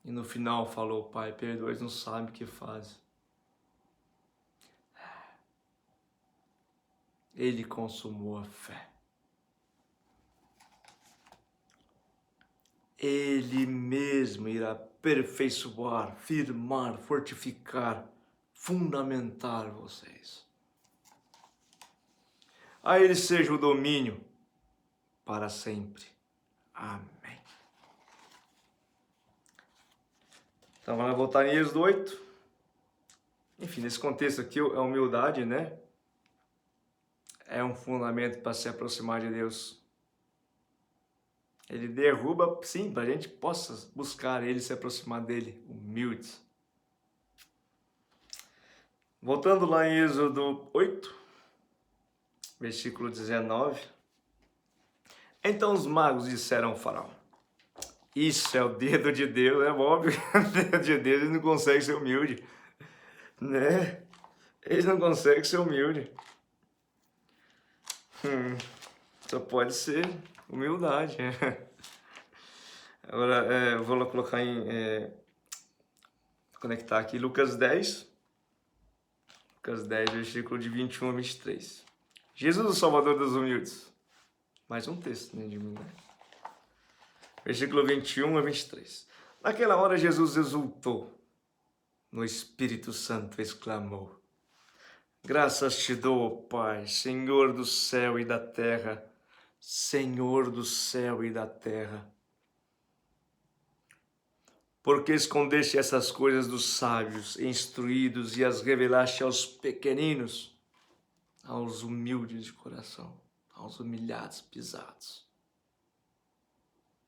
E no final falou: Pai, perdoa, eles não sabem o que fazem. Ele consumou a fé. Ele mesmo irá aperfeiçoar, firmar, fortificar, fundamentar vocês. A Ele seja o domínio para sempre. Amém. Então vamos voltar em Êxodo 8. Enfim, nesse contexto aqui, a humildade, né? É um fundamento para se aproximar de Deus. Ele derruba, sim, para a gente possa buscar Ele, se aproximar dEle, humildes. Voltando lá em Êxodo 8, versículo 19. Então os magos disseram ao faraó: isso é o dedo de Deus, é óbvio que o dedo de Deus, ele não consegue ser humilde, né? Eles não conseguem ser humilde. Só pode ser humildade. Agora, eu vou colocar conectar aqui Lucas 10, versículo de 21 a 23. Jesus, o Salvador dos humildes. Mais um texto, né, de mim, né? Versículo 21 a 23. Naquela hora Jesus exultou no Espírito Santo, exclamou: graças te dou, Pai, Senhor do céu e da terra, Senhor do céu e da terra, porque escondeste essas coisas dos sábios e instruídos e as revelaste aos pequeninos, aos humildes de coração, aos humilhados, pisados,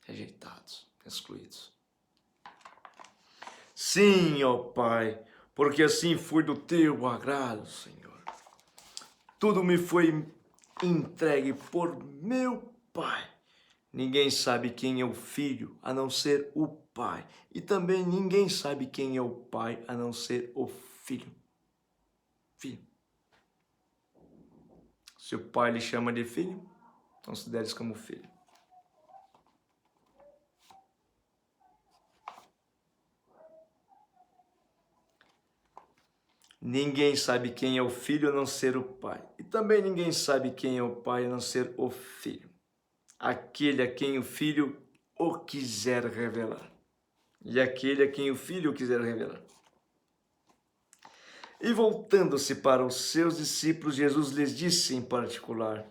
rejeitados, excluídos. Sim, ó Pai, porque assim foi do teu agrado, Senhor. Tudo me foi entregue por meu Pai. Ninguém sabe quem é o Filho, a não ser o Pai. E também ninguém sabe quem é o Pai, a não ser o Filho. Filho. Se o Pai lhe chama de filho, considere-se como filho. Ninguém sabe quem é o Filho, a não ser o Pai. E também ninguém sabe quem é o Pai, a não ser o Filho. Aquele a quem o Filho o quiser revelar. E aquele a quem o Filho o quiser revelar. E voltando-se para os seus discípulos, Jesus lhes disse em particular: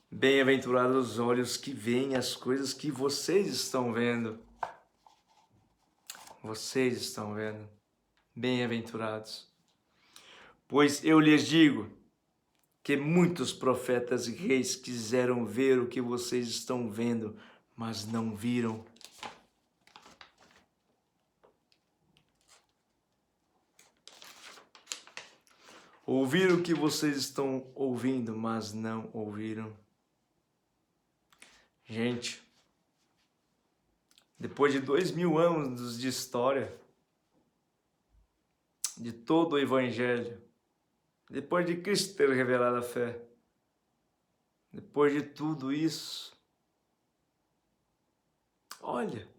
bem-aventurados os olhos que veem as coisas que vocês estão vendo. Vocês estão vendo. Bem-aventurados. Pois eu lhes digo que muitos profetas e reis quiseram ver o que vocês estão vendo, mas não viram. Ouviram o que vocês estão ouvindo, mas não ouviram. Gente, depois de 2000 anos de história, de todo o Evangelho, depois de Cristo ter revelado a fé, depois de tudo isso, olha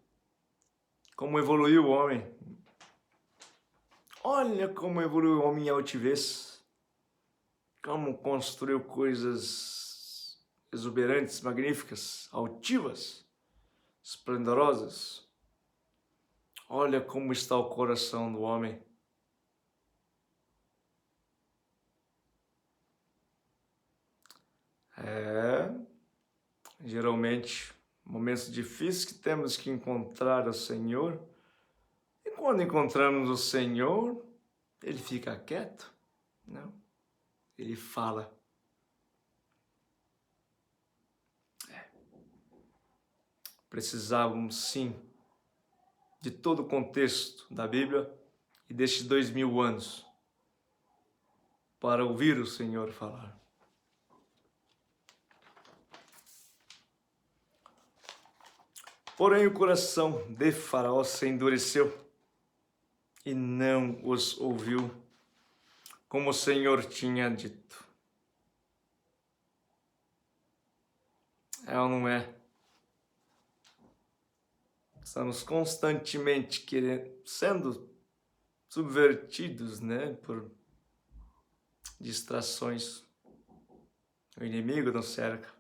como evoluiu o homem. Olha como evoluiu o homem em altivez, como construiu coisas exuberantes, magníficas, altivas, esplendorosas. Olha como está o coração do homem. Geralmente, momentos difíceis que temos que encontrar o Senhor. E quando encontramos o Senhor, Ele fica quieto? Não. Ele fala. Precisávamos, sim, de todo o contexto da Bíblia e destes 2000 anos para ouvir o Senhor falar. Porém, o coração de Faraó se endureceu e não os ouviu, como o Senhor tinha dito. É ou não é? Estamos constantemente sendo subvertidos, né, por distrações. O inimigo nos cerca,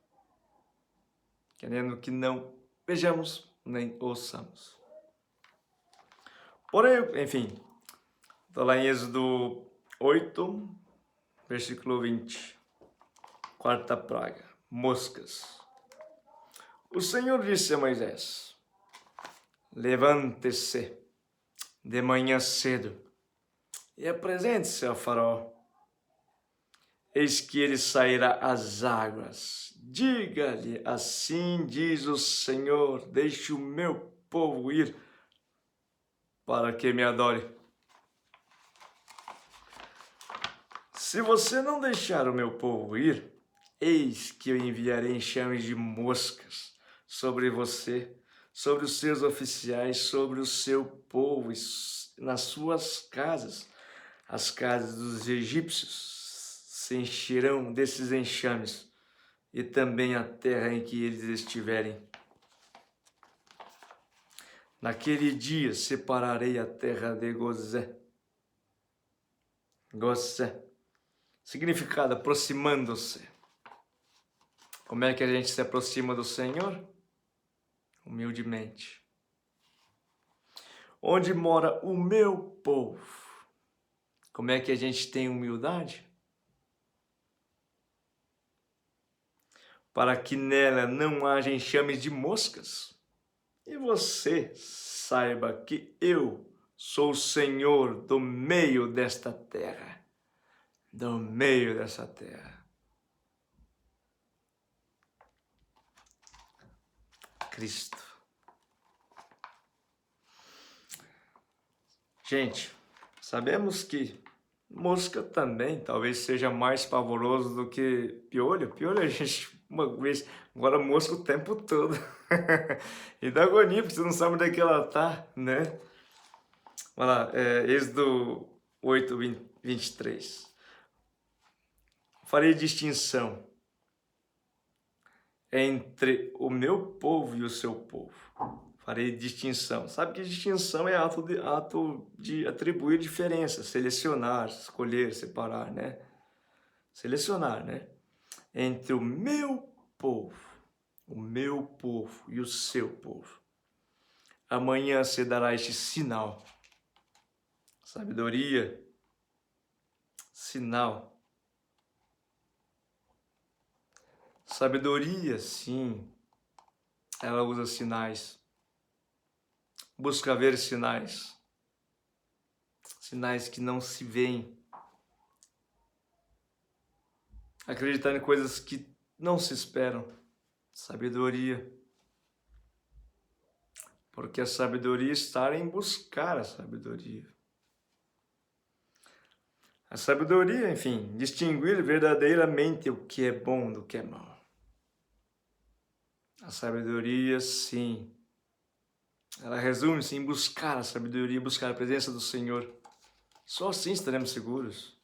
querendo que não vejamos nem ouçamos. Porém, enfim, estou lá em Êxodo 8, versículo 20. Quarta praga, moscas. O Senhor disse a Moisés: levante-se de manhã cedo e apresente-se a Faraó. Eis que ele sairá às águas. Diga-lhe, assim diz o Senhor, deixe o meu povo ir para que me adore. Se você não deixar o meu povo ir, eis que eu enviarei enxames de moscas sobre você, sobre os seus oficiais, sobre o seu povo e nas suas casas. As casas dos egípcios se encherão desses enxames e também a terra em que eles estiverem. Naquele dia separarei a terra de Gozé. Gozé, significado aproximando-se. Como é que a gente se aproxima do Senhor? Humildemente. Onde mora o meu povo? Como é que a gente tem humildade? Para que nela não haja enxames de moscas. E você saiba que eu sou o Senhor do meio desta terra. Do meio dessa terra. Cristo. Gente, sabemos que mosca também talvez seja mais pavoroso do que piolho. Piolho a gente uma vez, agora mosca o tempo todo. E dá agonia, porque você não sabe onde é que ela tá, né? Olha lá, Êxodo 8, 23. Farei distinção entre o meu povo e o seu povo. Farei distinção. Sabe que distinção é ato de atribuir diferença, selecionar, escolher, separar, né? Selecionar, né? Entre o meu povo e o seu povo. Amanhã se dará este sinal. Sabedoria, sinal. Sabedoria, sim, ela usa sinais. Busca ver sinais. Sinais que não se veem. Acreditar em coisas que não se esperam. Sabedoria. Porque a sabedoria está em buscar a sabedoria. A sabedoria, enfim, distinguir verdadeiramente o que é bom do que é mal. A sabedoria, sim, ela resume-se em buscar a sabedoria, buscar a presença do Senhor. Só assim estaremos seguros.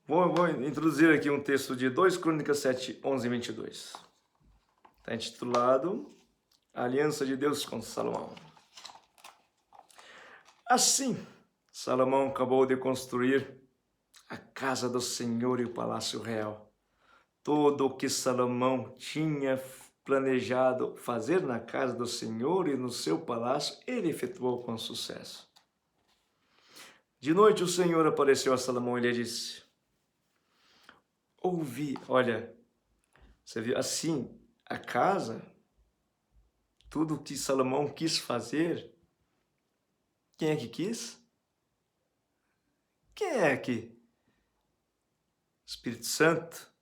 Vou introduzir aqui um texto de 2 Crônicas 7, 11 e 22. Está intitulado A Aliança de Deus com Salomão. Assim, Salomão acabou de construir a casa do Senhor e o palácio real. Tudo o que Salomão tinha planejado fazer na casa do Senhor e no seu palácio, ele efetuou com sucesso. De noite o Senhor apareceu a Salomão e lhe disse: ouvi, olha, você viu assim, a casa, tudo o que Salomão quis fazer, quem é que quis? Quem é que? Espírito Santo.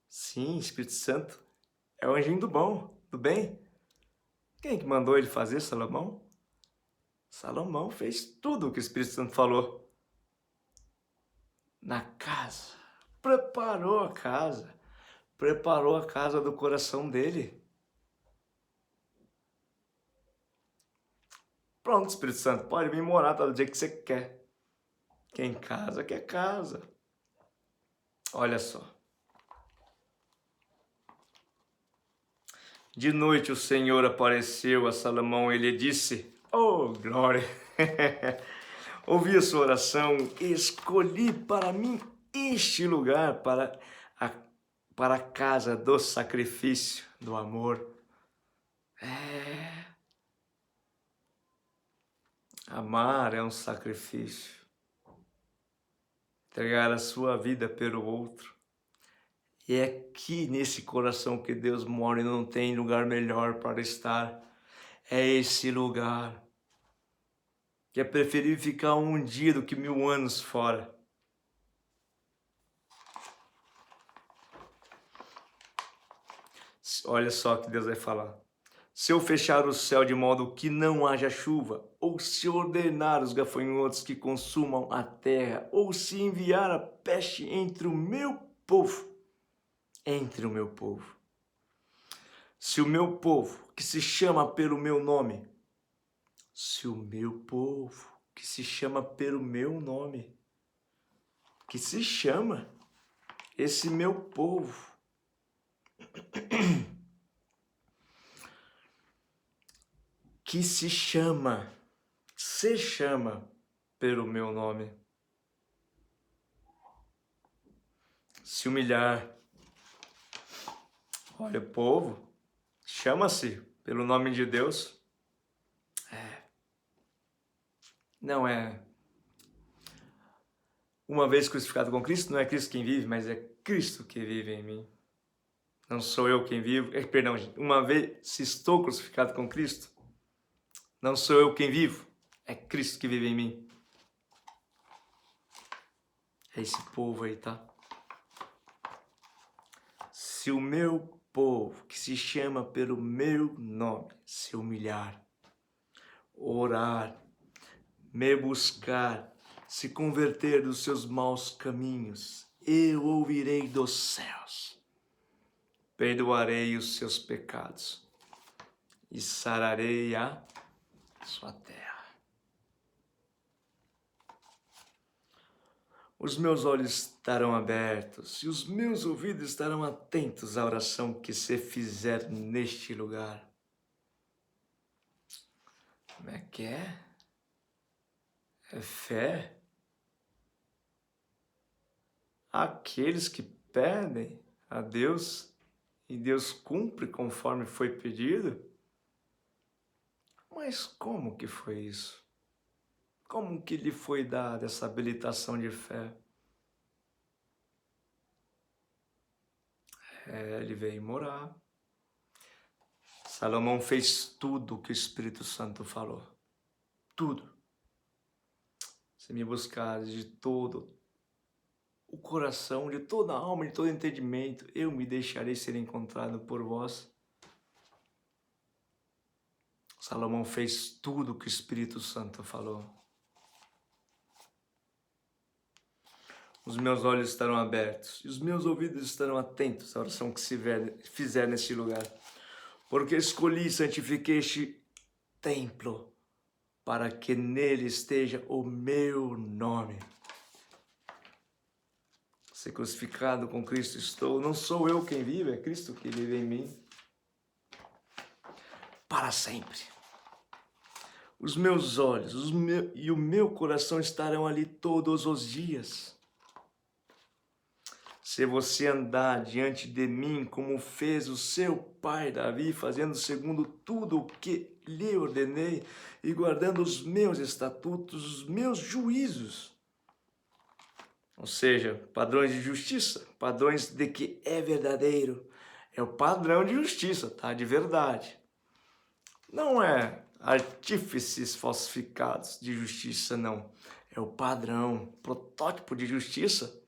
Sim, Espírito Santo é o anjinho do bom, do bem. Quem que mandou ele fazer, Salomão? Salomão fez tudo o que o Espírito Santo falou. Na casa. Preparou a casa. Preparou a casa do coração dele. Pronto, Espírito Santo, pode vir morar todo dia que você quer. Quem casa, quer casa. Olha só. De noite o Senhor apareceu a Salomão e lhe disse: oh, glória! Ouvi a sua oração e escolhi para mim este lugar para a casa do sacrifício, do amor. Amar é um sacrifício. Entregar a sua vida pelo outro. E é aqui nesse coração que Deus mora e não tem lugar melhor para estar. É esse lugar. Que é preferível ficar um dia do que 1000 anos fora. Olha só o que Deus vai falar. Se eu fechar o céu de modo que não haja chuva, ou se ordenar os gafanhotos que consumam a terra, ou se enviar a peste entre o meu povo, se o meu povo, que se chama pelo meu nome, se o meu povo, que se chama pelo meu nome, que se chama esse meu povo, que se chama pelo meu nome, se humilhar. Olha, o povo chama-se pelo nome de Deus. Não é uma vez crucificado com Cristo, não é Cristo quem vive, mas é Cristo que vive em mim. Não sou eu quem vivo, perdão, uma vez se estou crucificado com Cristo, não sou eu quem vivo, é Cristo que vive em mim. É esse povo aí, tá? Se o meu povo, que se chama pelo meu nome, se humilhar, orar, me buscar, se converter dos seus maus caminhos, eu ouvirei dos céus, perdoarei os seus pecados e sararei a sua terra. Os meus olhos estarão abertos e os meus ouvidos estarão atentos à oração que se fizer neste lugar. Como é que é? É fé? Aqueles que pedem a Deus e Deus cumpre conforme foi pedido? Mas como que foi isso? Como que lhe foi dada essa habilitação de fé? Ele veio morar. Salomão fez tudo o que o Espírito Santo falou. Tudo. Se me buscares de todo o coração, de toda a alma, de todo entendimento, eu me deixarei ser encontrado por vós. Salomão fez tudo o que o Espírito Santo falou. Os meus olhos estarão abertos e os meus ouvidos estarão atentos à oração que se fizer neste lugar. Porque escolhi e santifiquei este templo para que nele esteja o meu nome. Se crucificado com Cristo estou, não sou eu quem vive, é Cristo que vive em mim. Para sempre. os meus olhos e o meu coração estarão ali todos os dias. Se você andar diante de mim como fez o seu pai Davi, fazendo segundo tudo o que lhe ordenei e guardando os meus estatutos, os meus juízos, ou seja, padrões de justiça, padrões de que é verdadeiro, é o padrão de justiça, tá? De verdade. Não é artífices falsificados de justiça, não. É o padrão, protótipo de justiça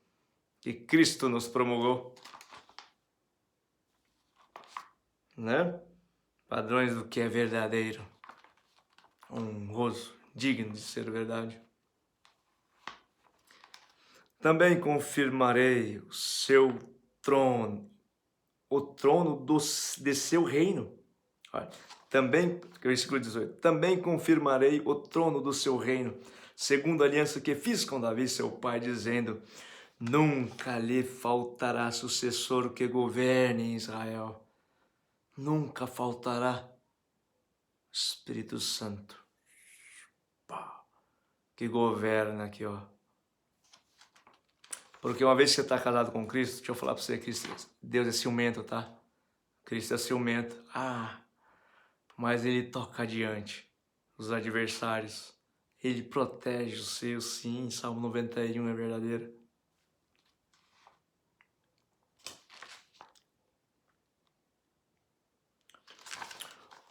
que Cristo nos promulgou, né? Padrões do que é verdadeiro, honroso, digno de ser verdade. Também confirmarei o seu trono, o trono de seu reino. Olha, também, versículo 18, também confirmarei o trono do seu reino, segundo a aliança que fiz com Davi, seu pai, dizendo: nunca lhe faltará sucessor que governe em Israel. Nunca faltará Espírito Santo que governa aqui, ó. Porque uma vez que você está casado com Cristo, deixa eu falar para você, Cristo, Deus é ciumento, tá? Cristo é ciumento. Mas ele toca adiante os adversários. Ele protege os seus, sim. Salmo 91 é verdadeiro.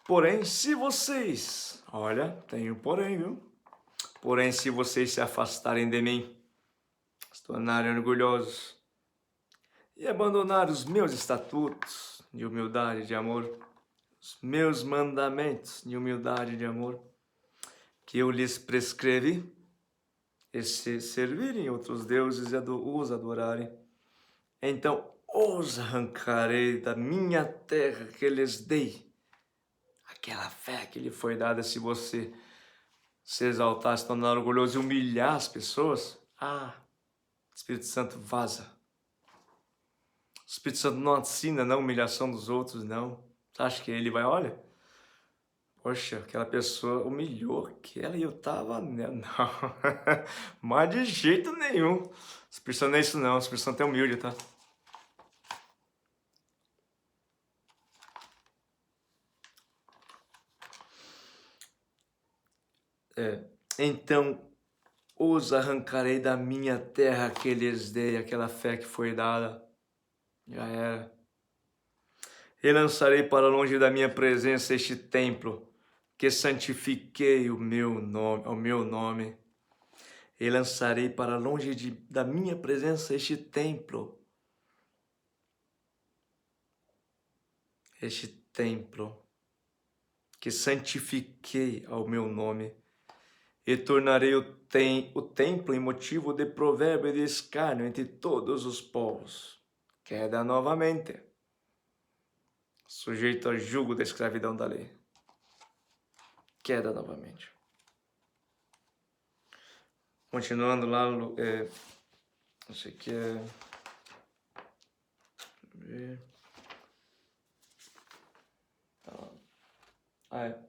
Porém, se vocês... Olha, tem um porém, viu? Porém, se vocês se afastarem de mim, se tornarem orgulhosos e abandonar os meus estatutos de humildade e de amor, os meus mandamentos de humildade e de amor, que eu lhes prescrevi, e se servirem outros deuses e os adorarem, então os arrancarei da minha terra que lhes dei. Aquela fé que lhe foi dada, se você se exaltar, se tornar orgulhoso e humilhar as pessoas, o Espírito Santo vaza. O Espírito Santo não assina na humilhação dos outros, não. Você acha que ele vai, olha, poxa, aquela pessoa humilhou aquela e eu tava nela. Não, mas de jeito nenhum. O Espírito Santo não é isso não, o Espírito Santo é humilde, tá? Então os arrancarei da minha terra que lhes dei, aquela fé que foi dada. Já era. E lançarei para longe da minha presença este templo, que santifiquei o meu nome, ao meu nome. E lançarei para longe da minha presença este templo. Este templo, que santifiquei ao meu nome. E tornarei o templo em motivo de provérbio e de escárnio entre todos os povos. Queda novamente, sujeito ao jugo da escravidão da lei. Queda novamente. Continuando lá, isso aqui é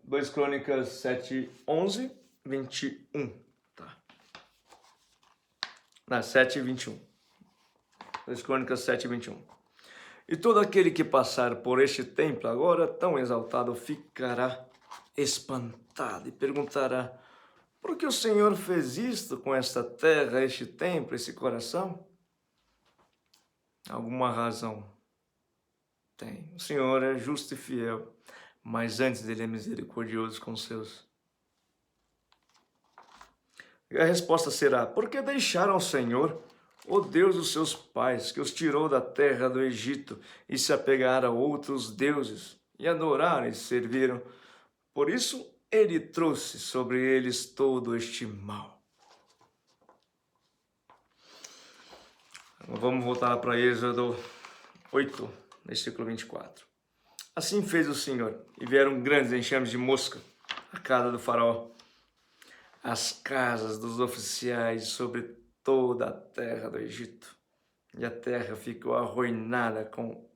2 Crônicas 7, 11, 21. Tá. 7, 21. 2 Crônicas 7, 21. E todo aquele que passar por este templo agora tão exaltado ficará espantado e perguntará: por que o Senhor fez isto com esta terra, este templo, esse coração? Alguma razão tem. O Senhor é justo e fiel, mas antes dele é misericordioso com os seus. E a resposta será: porque deixaram o Senhor, o Deus dos seus pais, que os tirou da terra do Egito, e se apegaram a outros deuses, e adoraram e serviram. Por isso ele trouxe sobre eles todo este mal. Vamos voltar para Êxodo 8, versículo 24. Assim fez o Senhor, e vieram grandes enxames de mosca à casa do faraó, as casas dos oficiais, sobre toda a terra do Egito. E a terra ficou arruinada com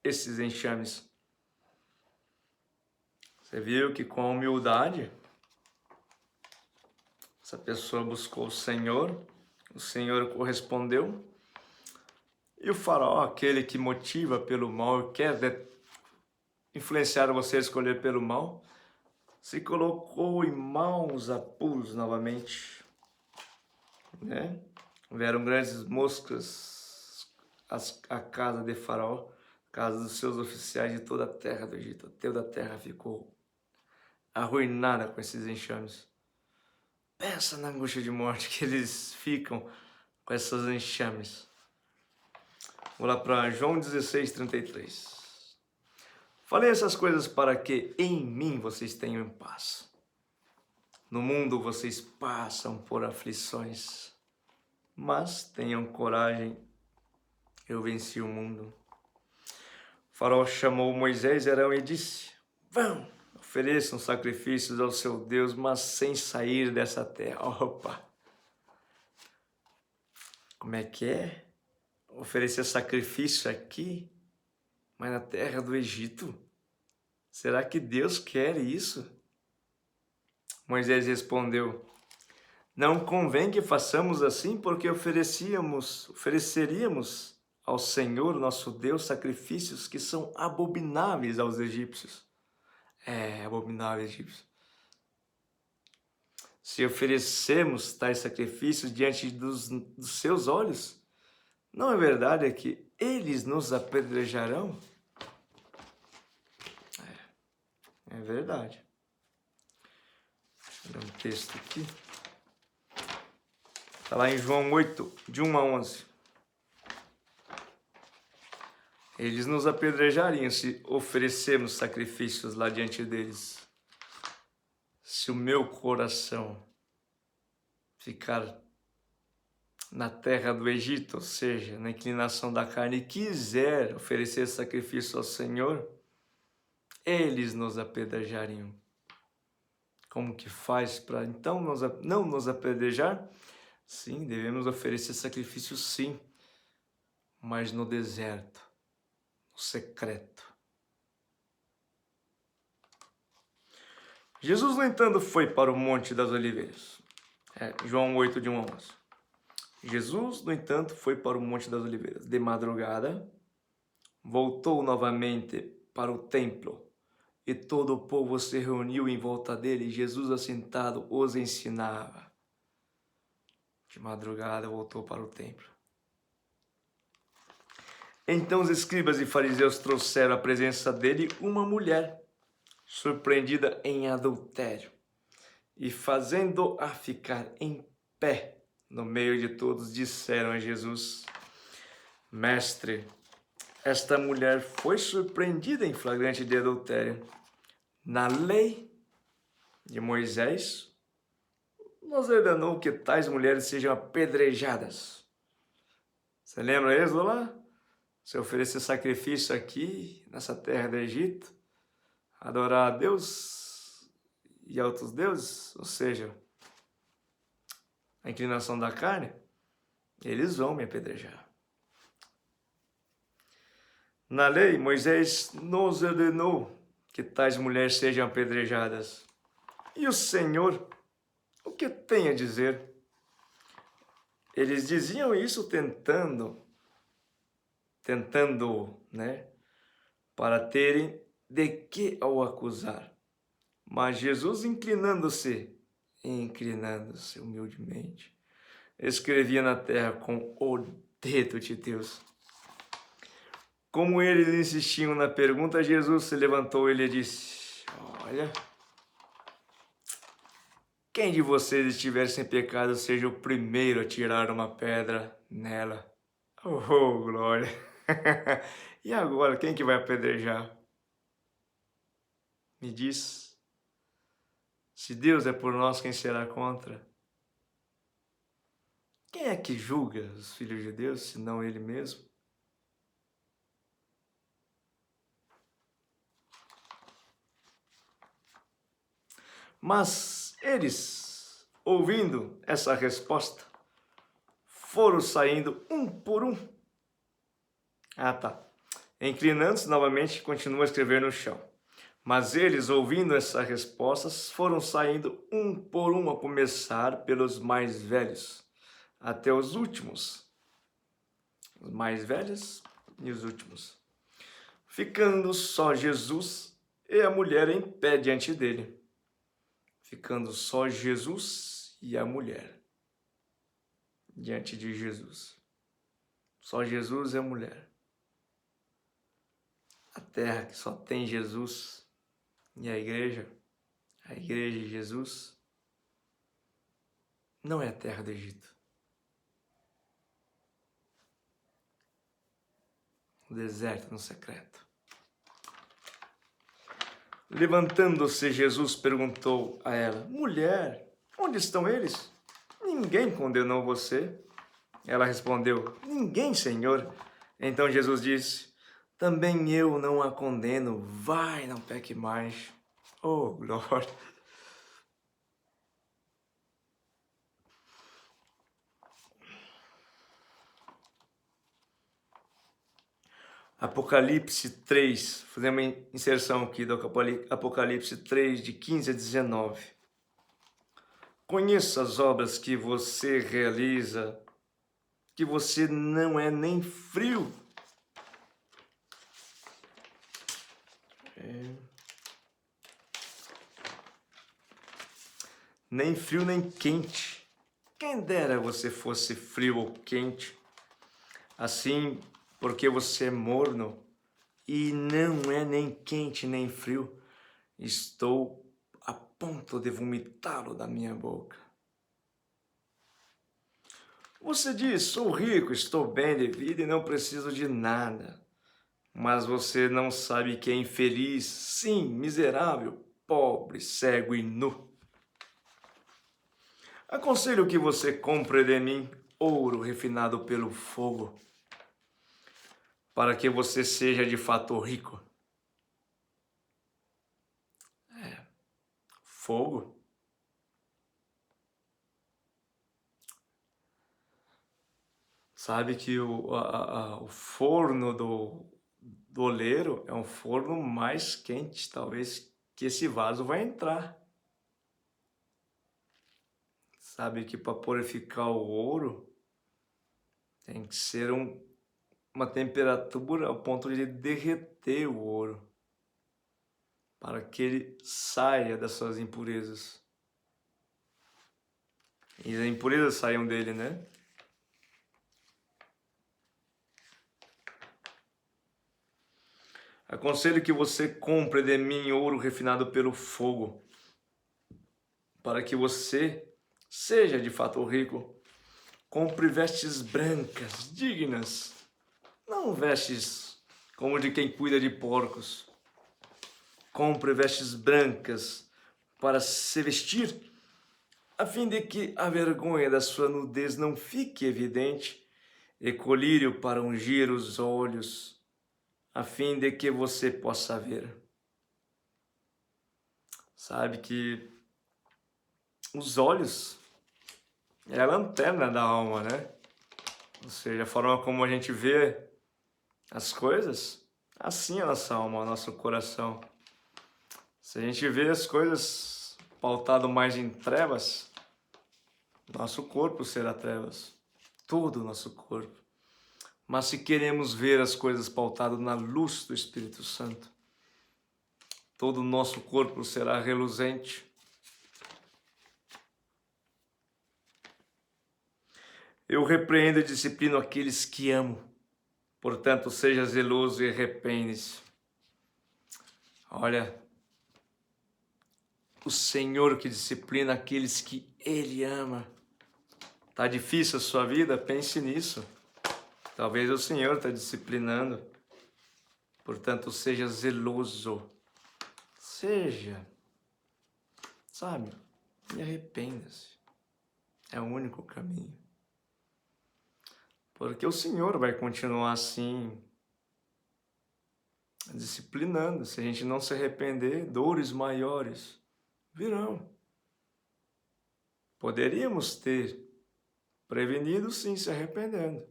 esses enxames. Você viu que com a humildade Essa pessoa buscou o Senhor correspondeu. E o faraó, aquele que motiva pelo mal, quer influenciar você a escolher pelo mal, se colocou em maus apuros novamente, né? Vieram grandes moscas à casa de Faraó, casa dos seus oficiais de toda a terra do Egito. Toda a terra ficou arruinada com esses enxames. Pensa na angústia de morte que eles ficam com essas enxames. Vou lá para João 16:33. Falei essas coisas para que em mim vocês tenham paz. No mundo vocês passam por aflições, mas tenham coragem, eu venci o mundo. O faraó chamou Moisés e Arão e disse: vão, ofereçam sacrifícios ao seu Deus, mas sem sair dessa terra. Opa! Como é que é? Oferecer sacrifício aqui, mas na terra do Egito? Será que Deus quer isso? Moisés respondeu: não convém que façamos assim, porque ofereceríamos ao Senhor nosso Deus sacrifícios que são abomináveis aos egípcios. Abomináveis egípcios. Se oferecemos tais sacrifícios diante dos seus olhos, não é verdade que eles nos apedrejarão? É verdade. Deixa eu ler um texto aqui. Está lá em João 8, de 1 a 11. Eles nos apedrejariam se oferecermos sacrifícios lá diante deles. Se o meu coração ficar na terra do Egito, ou seja, na inclinação da carne, e quiser oferecer sacrifício ao Senhor, eles nos apedrejariam. Como que faz para então não nos apedrejar? Sim, devemos oferecer sacrifício sim, mas no deserto, no secreto. Jesus, no entanto, foi para o Monte das Oliveiras. João 8, de 1 a 11. Jesus, no entanto, foi para o Monte das Oliveiras. De madrugada, voltou novamente para o templo, e todo o povo se reuniu em volta dele, e Jesus, assentado, os ensinava. De madrugada, voltou para o templo. Então os escribas e fariseus trouxeram à presença dele uma mulher, surpreendida em adultério, e fazendo-a ficar em pé no meio de todos, disseram a Jesus: Mestre, esta mulher foi surpreendida em flagrante de adultério. Na lei de Moisés, nos ordenou que tais mulheres sejam apedrejadas. Você lembra isso lá? Se oferecer sacrifício aqui, nessa terra do Egito, adorar a Deus e a outros deuses, ou seja, a inclinação da carne, eles vão me apedrejar. Na lei, Moisés nos ordenou que tais mulheres sejam apedrejadas. E o Senhor, o que tem a dizer? Eles diziam isso tentando, né, para terem de que ao acusar. Mas Jesus, inclinando-se humildemente, escrevia na terra com o dedo de Deus. Como eles insistiam na pergunta, Jesus se levantou e lhe disse: olha, quem de vocês estiver sem pecado, seja o primeiro a tirar uma pedra nela. Oh, glória! E agora, quem que vai apedrejar? Me diz. Se Deus é por nós, quem será contra? Quem é que julga os filhos de Deus, senão Ele mesmo? Mas eles, ouvindo essa resposta, foram saindo um por um. Inclinando-se novamente, continua a escrever no chão. Mas eles, ouvindo essa resposta, foram saindo um por um, a começar pelos mais velhos, até os últimos. Os mais velhos e os últimos. Ficando só Jesus e a mulher em pé diante dele. Ficando só Jesus e a mulher diante de Jesus. Só Jesus e a mulher. A terra que só tem Jesus e a igreja de Jesus, não é a terra do Egito. O deserto no secreto. Levantando-se, Jesus perguntou a ela: Mulher, onde estão eles? Ninguém condenou você? Ela respondeu: Ninguém, Senhor. Então Jesus disse: Também eu não a condeno. Vai, não peque mais. Oh, glória. Apocalipse 3, fazemos uma inserção aqui do Apocalipse 3, de 15 a 19. Conheço as obras que você realiza, que você não é nem frio. Nem frio nem quente. Quem dera você fosse frio ou quente. Assim, porque você é morno e não é nem quente nem frio, estou a ponto de vomitá-lo da minha boca. Você diz: sou rico, estou bem de vida e não preciso de nada. Mas você não sabe que é infeliz, sim, miserável, pobre, cego e nu. Aconselho que você compre de mim ouro refinado pelo fogo, para que você seja de fato rico. Fogo? Sabe que o forno do oleiro é um forno mais quente, talvez, que esse vaso vai entrar. Sabe que para purificar o ouro tem que ser uma temperatura ao ponto de derreter o ouro, para que ele saia das suas impurezas. E as impurezas saiam dele, né? Aconselho que você compre de mim ouro refinado pelo fogo, para que você seja de fato rico. Compre vestes brancas, dignas, não vestes como de quem cuida de porcos. Compre vestes brancas para se vestir, a fim de que a vergonha da sua nudez não fique evidente, e colírio para ungir os olhos, a fim de que você possa ver. Sabe que os olhos é a lanterna da alma, né? Ou seja, a forma como a gente vê as coisas, assim é a nossa alma, o nosso coração. Se a gente vê as coisas pautado mais em trevas, nosso corpo será trevas, todo o nosso corpo. Mas se queremos ver as coisas pautado na luz do Espírito Santo, todo o nosso corpo será reluzente. Eu repreendo e disciplino aqueles que amo. Portanto, seja zeloso e arrepende-se. Olha, o Senhor que disciplina aqueles que Ele ama. Tá difícil a sua vida? Pense nisso. Talvez o Senhor está disciplinando. Portanto, seja zeloso. Seja. Sabe? E arrependa-se. É o único caminho. Porque o Senhor vai continuar assim, disciplinando. Se a gente não se arrepender, dores maiores virão. Poderíamos ter prevenido, sim, se arrependendo.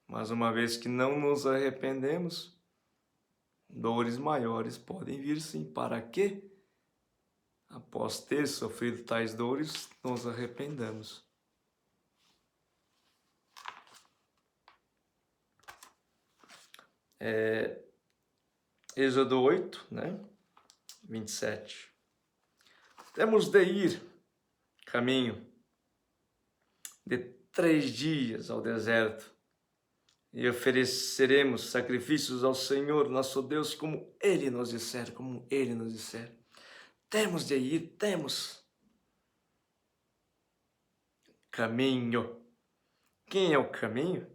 Mas uma vez que não nos arrependemos, Dores maiores podem vir sim, para que, após ter sofrido tais dores, nos arrependamos. Êxodo 8, 27. Temos de ir caminho de 3 dias ao deserto e ofereceremos sacrifícios ao Senhor, nosso Deus, como Ele nos disser, Temos de ir, temos. Caminho. Quem é o caminho?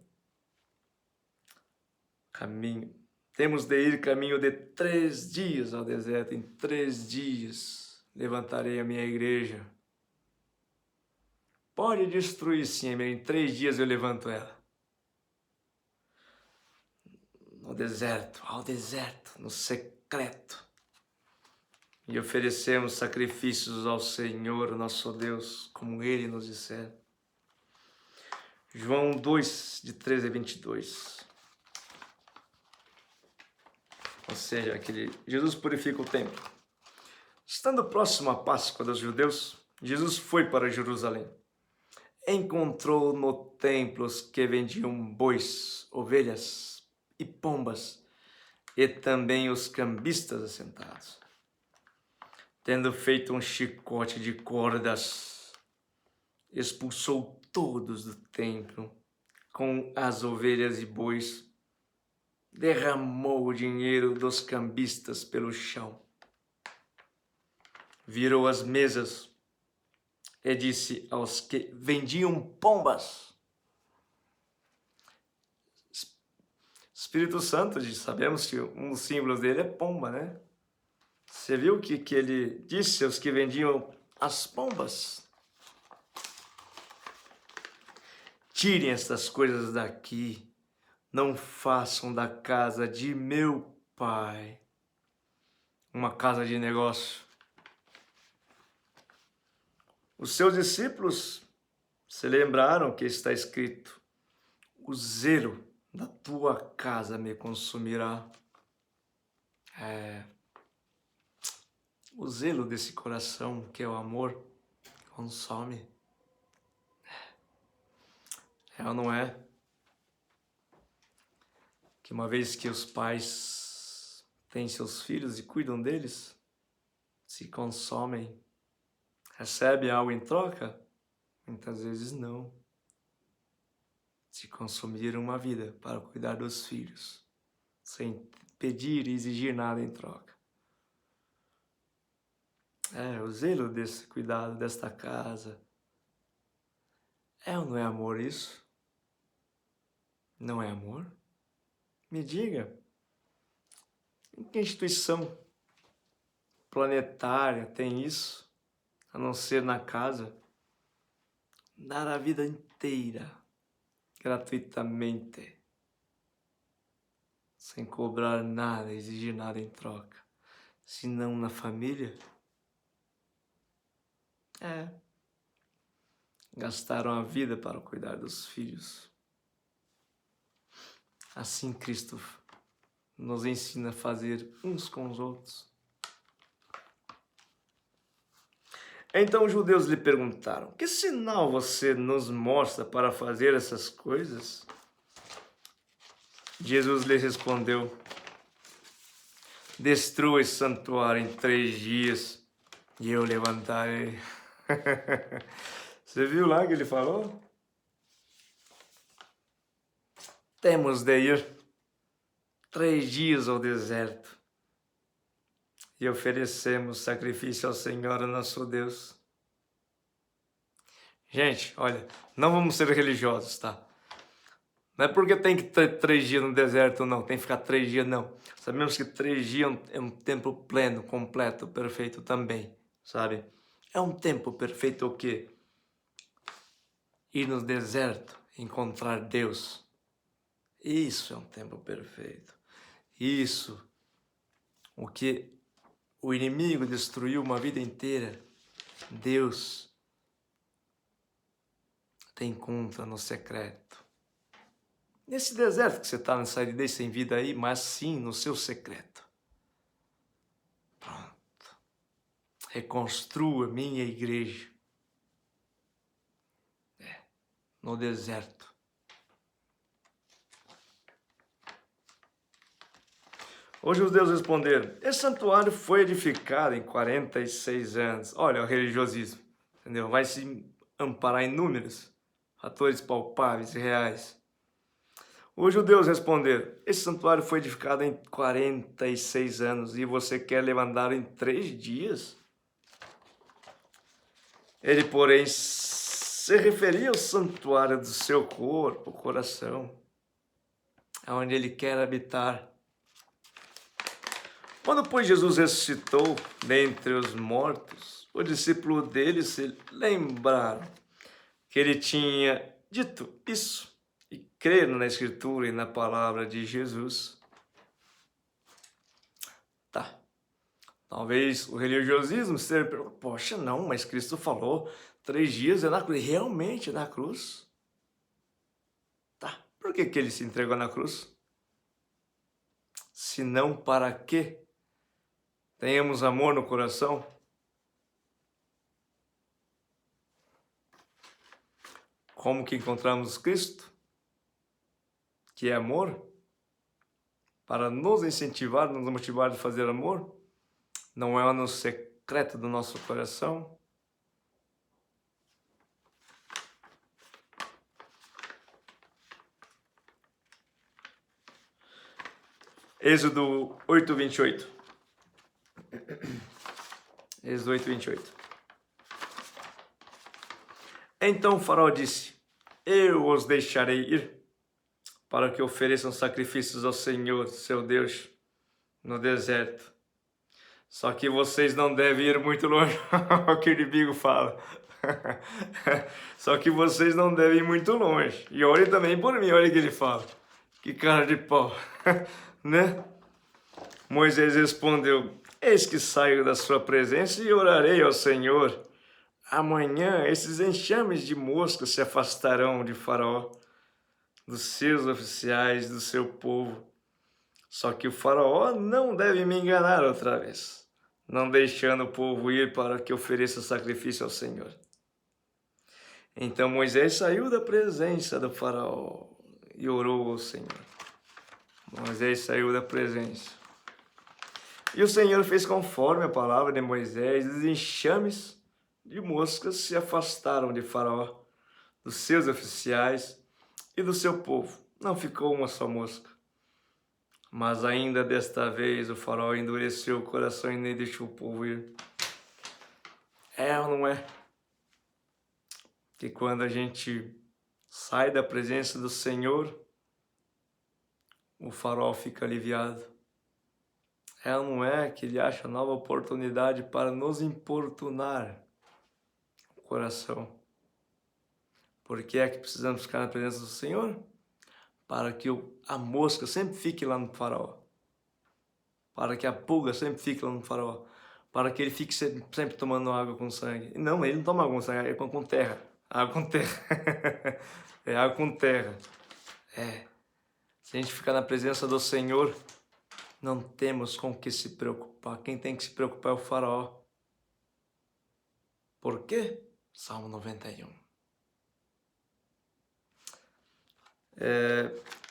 Caminho. Temos de ir caminho de 3 dias ao deserto. Em 3 dias levantarei a minha igreja. Pode destruir sim, em 3 dias eu levanto ela. No deserto, ao deserto, no secreto. E oferecemos sacrifícios ao Senhor, nosso Deus, como Ele nos disser. João 2, de 13 a 22. Ou seja, Jesus purifica o templo. Estando próximo à Páscoa dos judeus, Jesus foi para Jerusalém. Encontrou no templo os que vendiam bois, ovelhas e pombas, e também os cambistas assentados. Tendo feito um chicote de cordas, expulsou todos do templo com as ovelhas e bois, derramou o dinheiro dos cambistas pelo chão, virou as mesas e disse aos que vendiam pombas: Espírito Santo, sabemos que um dos símbolos dele é pomba, né? Você viu o que ele disse aos que vendiam as pombas? Tirem estas coisas daqui, não façam da casa de meu pai uma casa de negócio. Os seus discípulos se lembraram que está escrito: o zelo da tua casa me consumirá. O zelo desse coração, que é o amor, consome. É ou não é? Que uma vez que os pais têm seus filhos e cuidam deles, se consomem, recebem algo em troca? Muitas vezes não. Se consumiram uma vida para cuidar dos filhos, sem pedir e exigir nada em troca. O zelo desse cuidado, desta casa. É ou não é amor isso? Não é amor? Me diga, em que instituição planetária tem isso, a não ser na casa? Dar a vida inteira, gratuitamente, sem cobrar nada, exigir nada em troca. Se não na família, gastaram a vida para cuidar dos filhos. Assim Cristo nos ensina a fazer uns com os outros. Então os judeus lhe perguntaram: que sinal você nos mostra para fazer essas coisas? Jesus lhe respondeu: destrua esse santuário em 3 dias e eu levantarei. Você viu lá que ele falou? Temos de ir 3 dias ao deserto e oferecemos sacrifício ao Senhor, nosso Deus. Gente, olha, não vamos ser religiosos, tá? Não é porque tem que ter 3 dias no deserto, não. Tem que ficar 3 dias, não. Sabemos que 3 dias é um tempo pleno, completo, perfeito também, sabe? É um tempo perfeito o quê? Ir no deserto, encontrar Deus. Isso é um tempo perfeito. Isso, o que o inimigo destruiu uma vida inteira, Deus te encontra no secreto. Nesse deserto que você está, nessa aridez sem vida aí, mas sim no seu secreto. reconstrua minha igreja no deserto. Os judeus responderam: esse santuário foi edificado em 46 anos. Olha o religiosismo, entendeu? Vai se amparar em números, fatores palpáveis e reais. Os judeus responderam: esse santuário foi edificado em 46 anos e você quer levantar em 3 dias? Ele, porém, se referia ao santuário do seu corpo, o coração, onde ele quer habitar. Quando, pois, Jesus ressuscitou dentre os mortos, os discípulos dele se lembraram que ele tinha dito isso e creram na Escritura e na palavra de Jesus. Tá. Talvez o religiosismo seja, poxa, não, mas Cristo falou 3 dias é na cruz. Realmente é na cruz? Tá. Por que ele se entregou na cruz? Se não para quê? Tenhamos amor no coração? Como que encontramos Cristo? Que é amor? Para nos incentivar, nos motivar a fazer amor? Não é no secreto do nosso coração? Êxodo 8:28. Êxodo 8:28. Então o faraó disse: eu os deixarei ir, para que ofereçam sacrifícios ao Senhor, seu Deus, no deserto. Só que vocês não devem ir muito longe. O que o inimigo fala. Só que vocês não devem ir muito longe. E olhe também por mim, olha o que ele fala. Que cara de pau. Né? Moisés respondeu: eis que saio da sua presença e orarei ao Senhor. Amanhã esses enxames de moscas se afastarão de Faraó, dos seus oficiais, do seu povo. Só que o Faraó não deve me enganar outra vez, não deixando o povo ir para que ofereça sacrifício ao Senhor. Então Moisés saiu da presença do Faraó e orou ao Senhor. Moisés saiu da presença. E o Senhor fez conforme a palavra de Moisés, os enxames de moscas se afastaram de Faraó, dos seus oficiais e do seu povo. Não ficou uma só mosca. Mas ainda desta vez o Faraó endureceu o coração e nem deixou o povo ir. É ou não é? Que quando a gente sai da presença do Senhor, o Faraó fica aliviado. É ou não é que ele acha nova oportunidade para nos importunar o coração? Por que é que precisamos ficar na presença do Senhor? Para que a mosca sempre fique lá no Faraó. Para que a pulga sempre fique lá no Faraó. Para que ele fique sempre tomando água com sangue. Não, ele não toma água com sangue, é com terra. Água com terra. É água com terra. É. Se a gente ficar na presença do Senhor, não temos com o que se preocupar. Quem tem que se preocupar é o Faraó. Por quê? Salmo 91.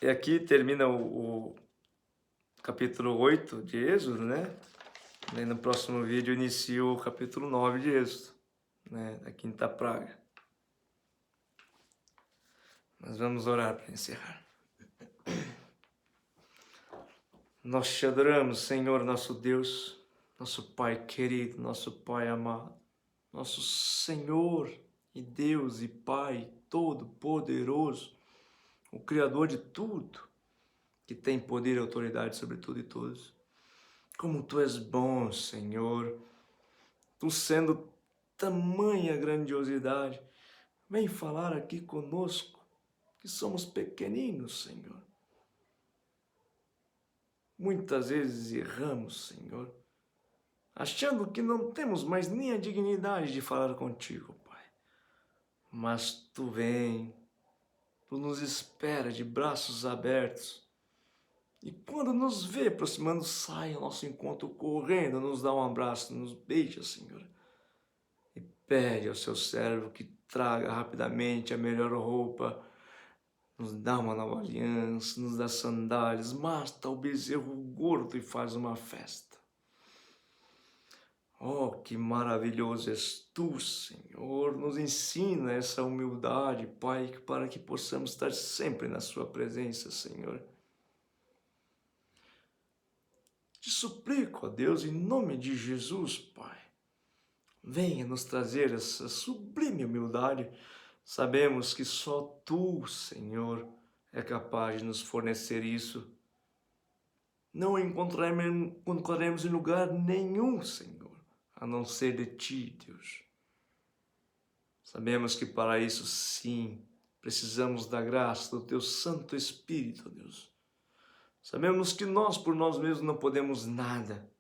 E aqui termina o capítulo 8 de Êxodo, né? E no próximo vídeo inicia o capítulo 9 de Êxodo, né? Da quinta praga. Nós vamos orar para encerrar. Nós te adoramos, Senhor, nosso Deus, nosso Pai querido, nosso Pai amado, nosso Senhor e Deus e Pai todo-poderoso, o Criador de tudo, que tem poder e autoridade sobre tudo e todos. Como Tu és bom, Senhor, Tu sendo tamanha grandiosidade, vem falar aqui conosco, que somos pequeninos, Senhor. Muitas vezes erramos, Senhor, achando que não temos mais nem a dignidade de falar contigo, Pai. Mas Tu vem, Tu nos espera de braços abertos, E quando nos vê aproximando, sai ao nosso encontro correndo, nos dá um abraço, nos beija, Senhor. E pede ao seu servo que traga rapidamente a melhor roupa, nos dá uma nova aliança, nos dá sandálias, mata o bezerro gordo e faz uma festa. Oh, que maravilhoso és tu, Senhor. Nos ensina essa humildade, Pai, para que possamos estar sempre na sua presença, Senhor. Te suplico, ó Deus, em nome de Jesus, Pai, venha nos trazer essa sublime humildade. Sabemos que só Tu, Senhor, é capaz de nos fornecer isso. Não encontraremos em lugar nenhum, Senhor, a não ser de Ti, Deus. Sabemos que para isso, sim, precisamos da graça do Teu Santo Espírito, Deus. Sabemos que nós, por nós mesmos, não podemos nada.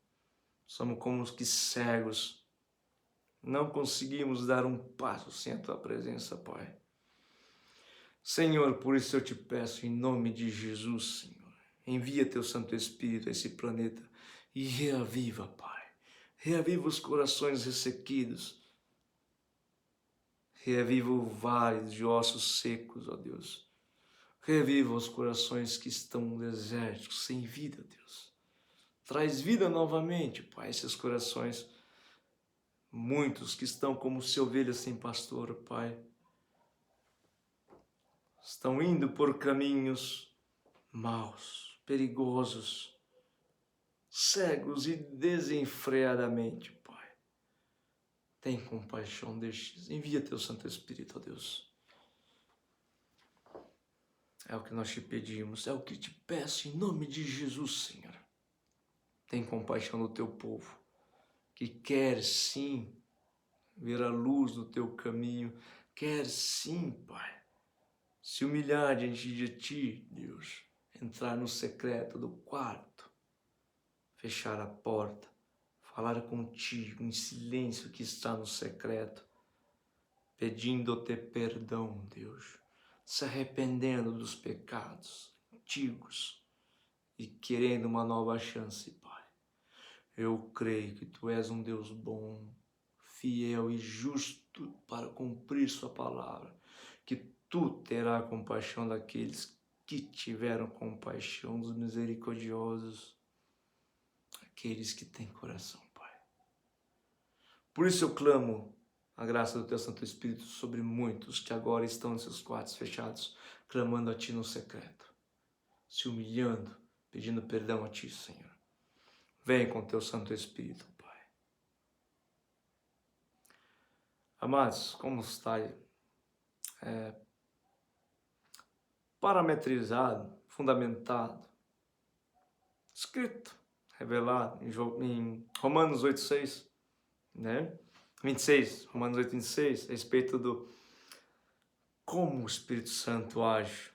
Somos como que cegos. Não conseguimos dar um passo sem a Tua presença, Pai. Senhor, por isso eu te peço, em nome de Jesus, Senhor, envia Teu Santo Espírito a esse planeta e reaviva, Pai. Reaviva os corações ressequidos. Reaviva o vale de ossos secos, ó Deus. Reviva os corações que estão desérticos, sem vida, Deus. Traz vida novamente, Pai, esses corações. Muitos que estão como se ovelhas sem pastor, Pai. Estão indo por caminhos maus, perigosos, cegos e desenfreadamente, Pai. Tem compaixão destes. Envia Teu Santo Espírito, ó Deus. É o que nós te pedimos, é o que te peço em nome de Jesus, Senhor. Tem compaixão do Teu povo, que quer sim ver a luz do Teu caminho, quer sim, Pai, se humilhar diante de Ti, Deus, entrar no secreto do quarto, fechar a porta, falar contigo em silêncio que está no secreto, pedindo-te perdão, Deus, se arrependendo dos pecados antigos e querendo uma nova chance, Pai. Eu creio que Tu és um Deus bom, fiel e justo para cumprir Sua palavra, que Tu terá compaixão daqueles que tiveram compaixão, dos misericordiosos, aqueles que têm coração, Pai. Por isso eu clamo a graça do Teu Santo Espírito sobre muitos que agora estão em seus quartos fechados, clamando a Ti no secreto, se humilhando, pedindo perdão a Ti, Senhor. Vem com Teu Santo Espírito, Pai. Amados, como está parametrizado, fundamentado, escrito, revelado em Romanos 8,6, né? 26, Romanos 8, 26, a respeito do como o Espírito Santo age.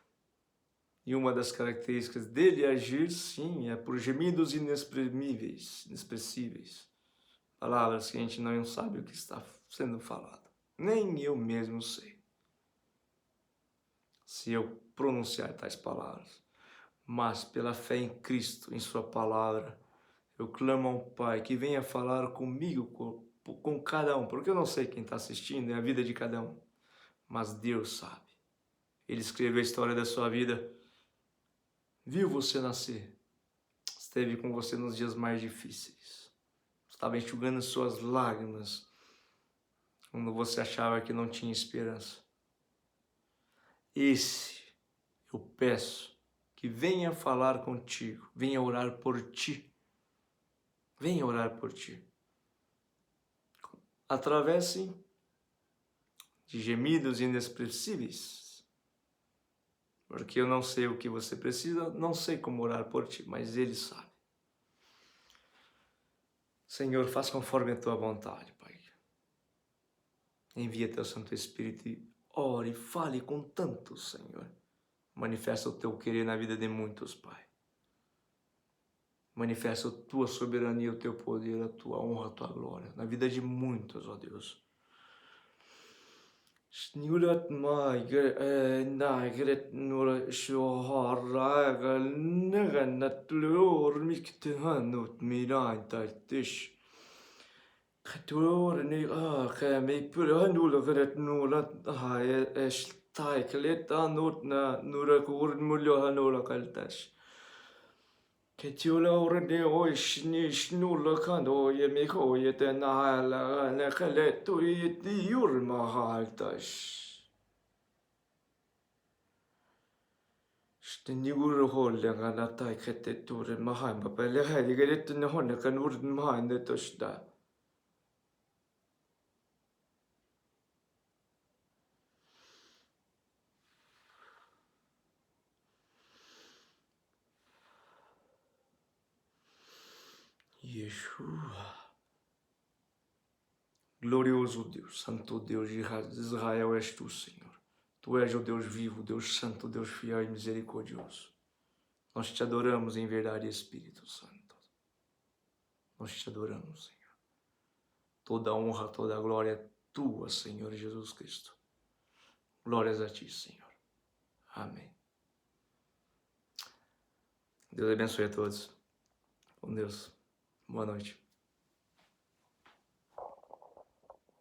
E uma das características dele agir, sim, é por gemidos inexpressíveis. Palavras que a gente não sabe o que está sendo falado. Nem eu mesmo sei, se eu pronunciar tais palavras. Mas pela fé em Cristo, em Sua palavra, eu clamo ao Pai que venha falar comigo, com cada um, porque eu não sei quem está assistindo, é a vida de cada um, mas Deus sabe. Ele escreveu a história da sua vida, viu você nascer, esteve com você nos dias mais difíceis, estava enxugando suas lágrimas, quando você achava que não tinha esperança. Esse, eu peço que venha falar contigo, venha orar por ti, venha orar por ti. Atravesse de gemidos inexpressíveis, porque eu não sei o que você precisa, não sei como orar por ti, mas Ele sabe. Senhor, faz conforme a Tua vontade, Pai. Envia Teu Santo Espírito e ore, fale com tantos, Senhor. Manifesta o Teu querer na vida de muitos, Pai. Manifesta a Tua soberania, o Teu poder, a Tua honra, a Tua glória na vida de muitos, ó Deus. Snurat nagret några shoharaga naganat lor miktehanut mirantartish. Katur ni kami purahanula gret nulat haya eshtaiklet anut na nurakur mulyohanula kaltash. Ketiola orne oishni shnula kando yemiko yetenahala nakaletu yurma haltash. Stenigur holdanga natai keteture mahamba pele hedigerit nehone kanur mahande toshda. Yeshua. Glorioso Deus, Santo Deus de Israel és tu, Senhor. Tu és o Deus vivo, Deus santo, Deus fiel e misericordioso. Nós te adoramos em verdade, Espírito Santo. Nós te adoramos, Senhor. Toda honra, toda glória é tua, Senhor Jesus Cristo. Glórias a ti, Senhor. Amém. Deus abençoe a todos. Com Deus. Boa noite.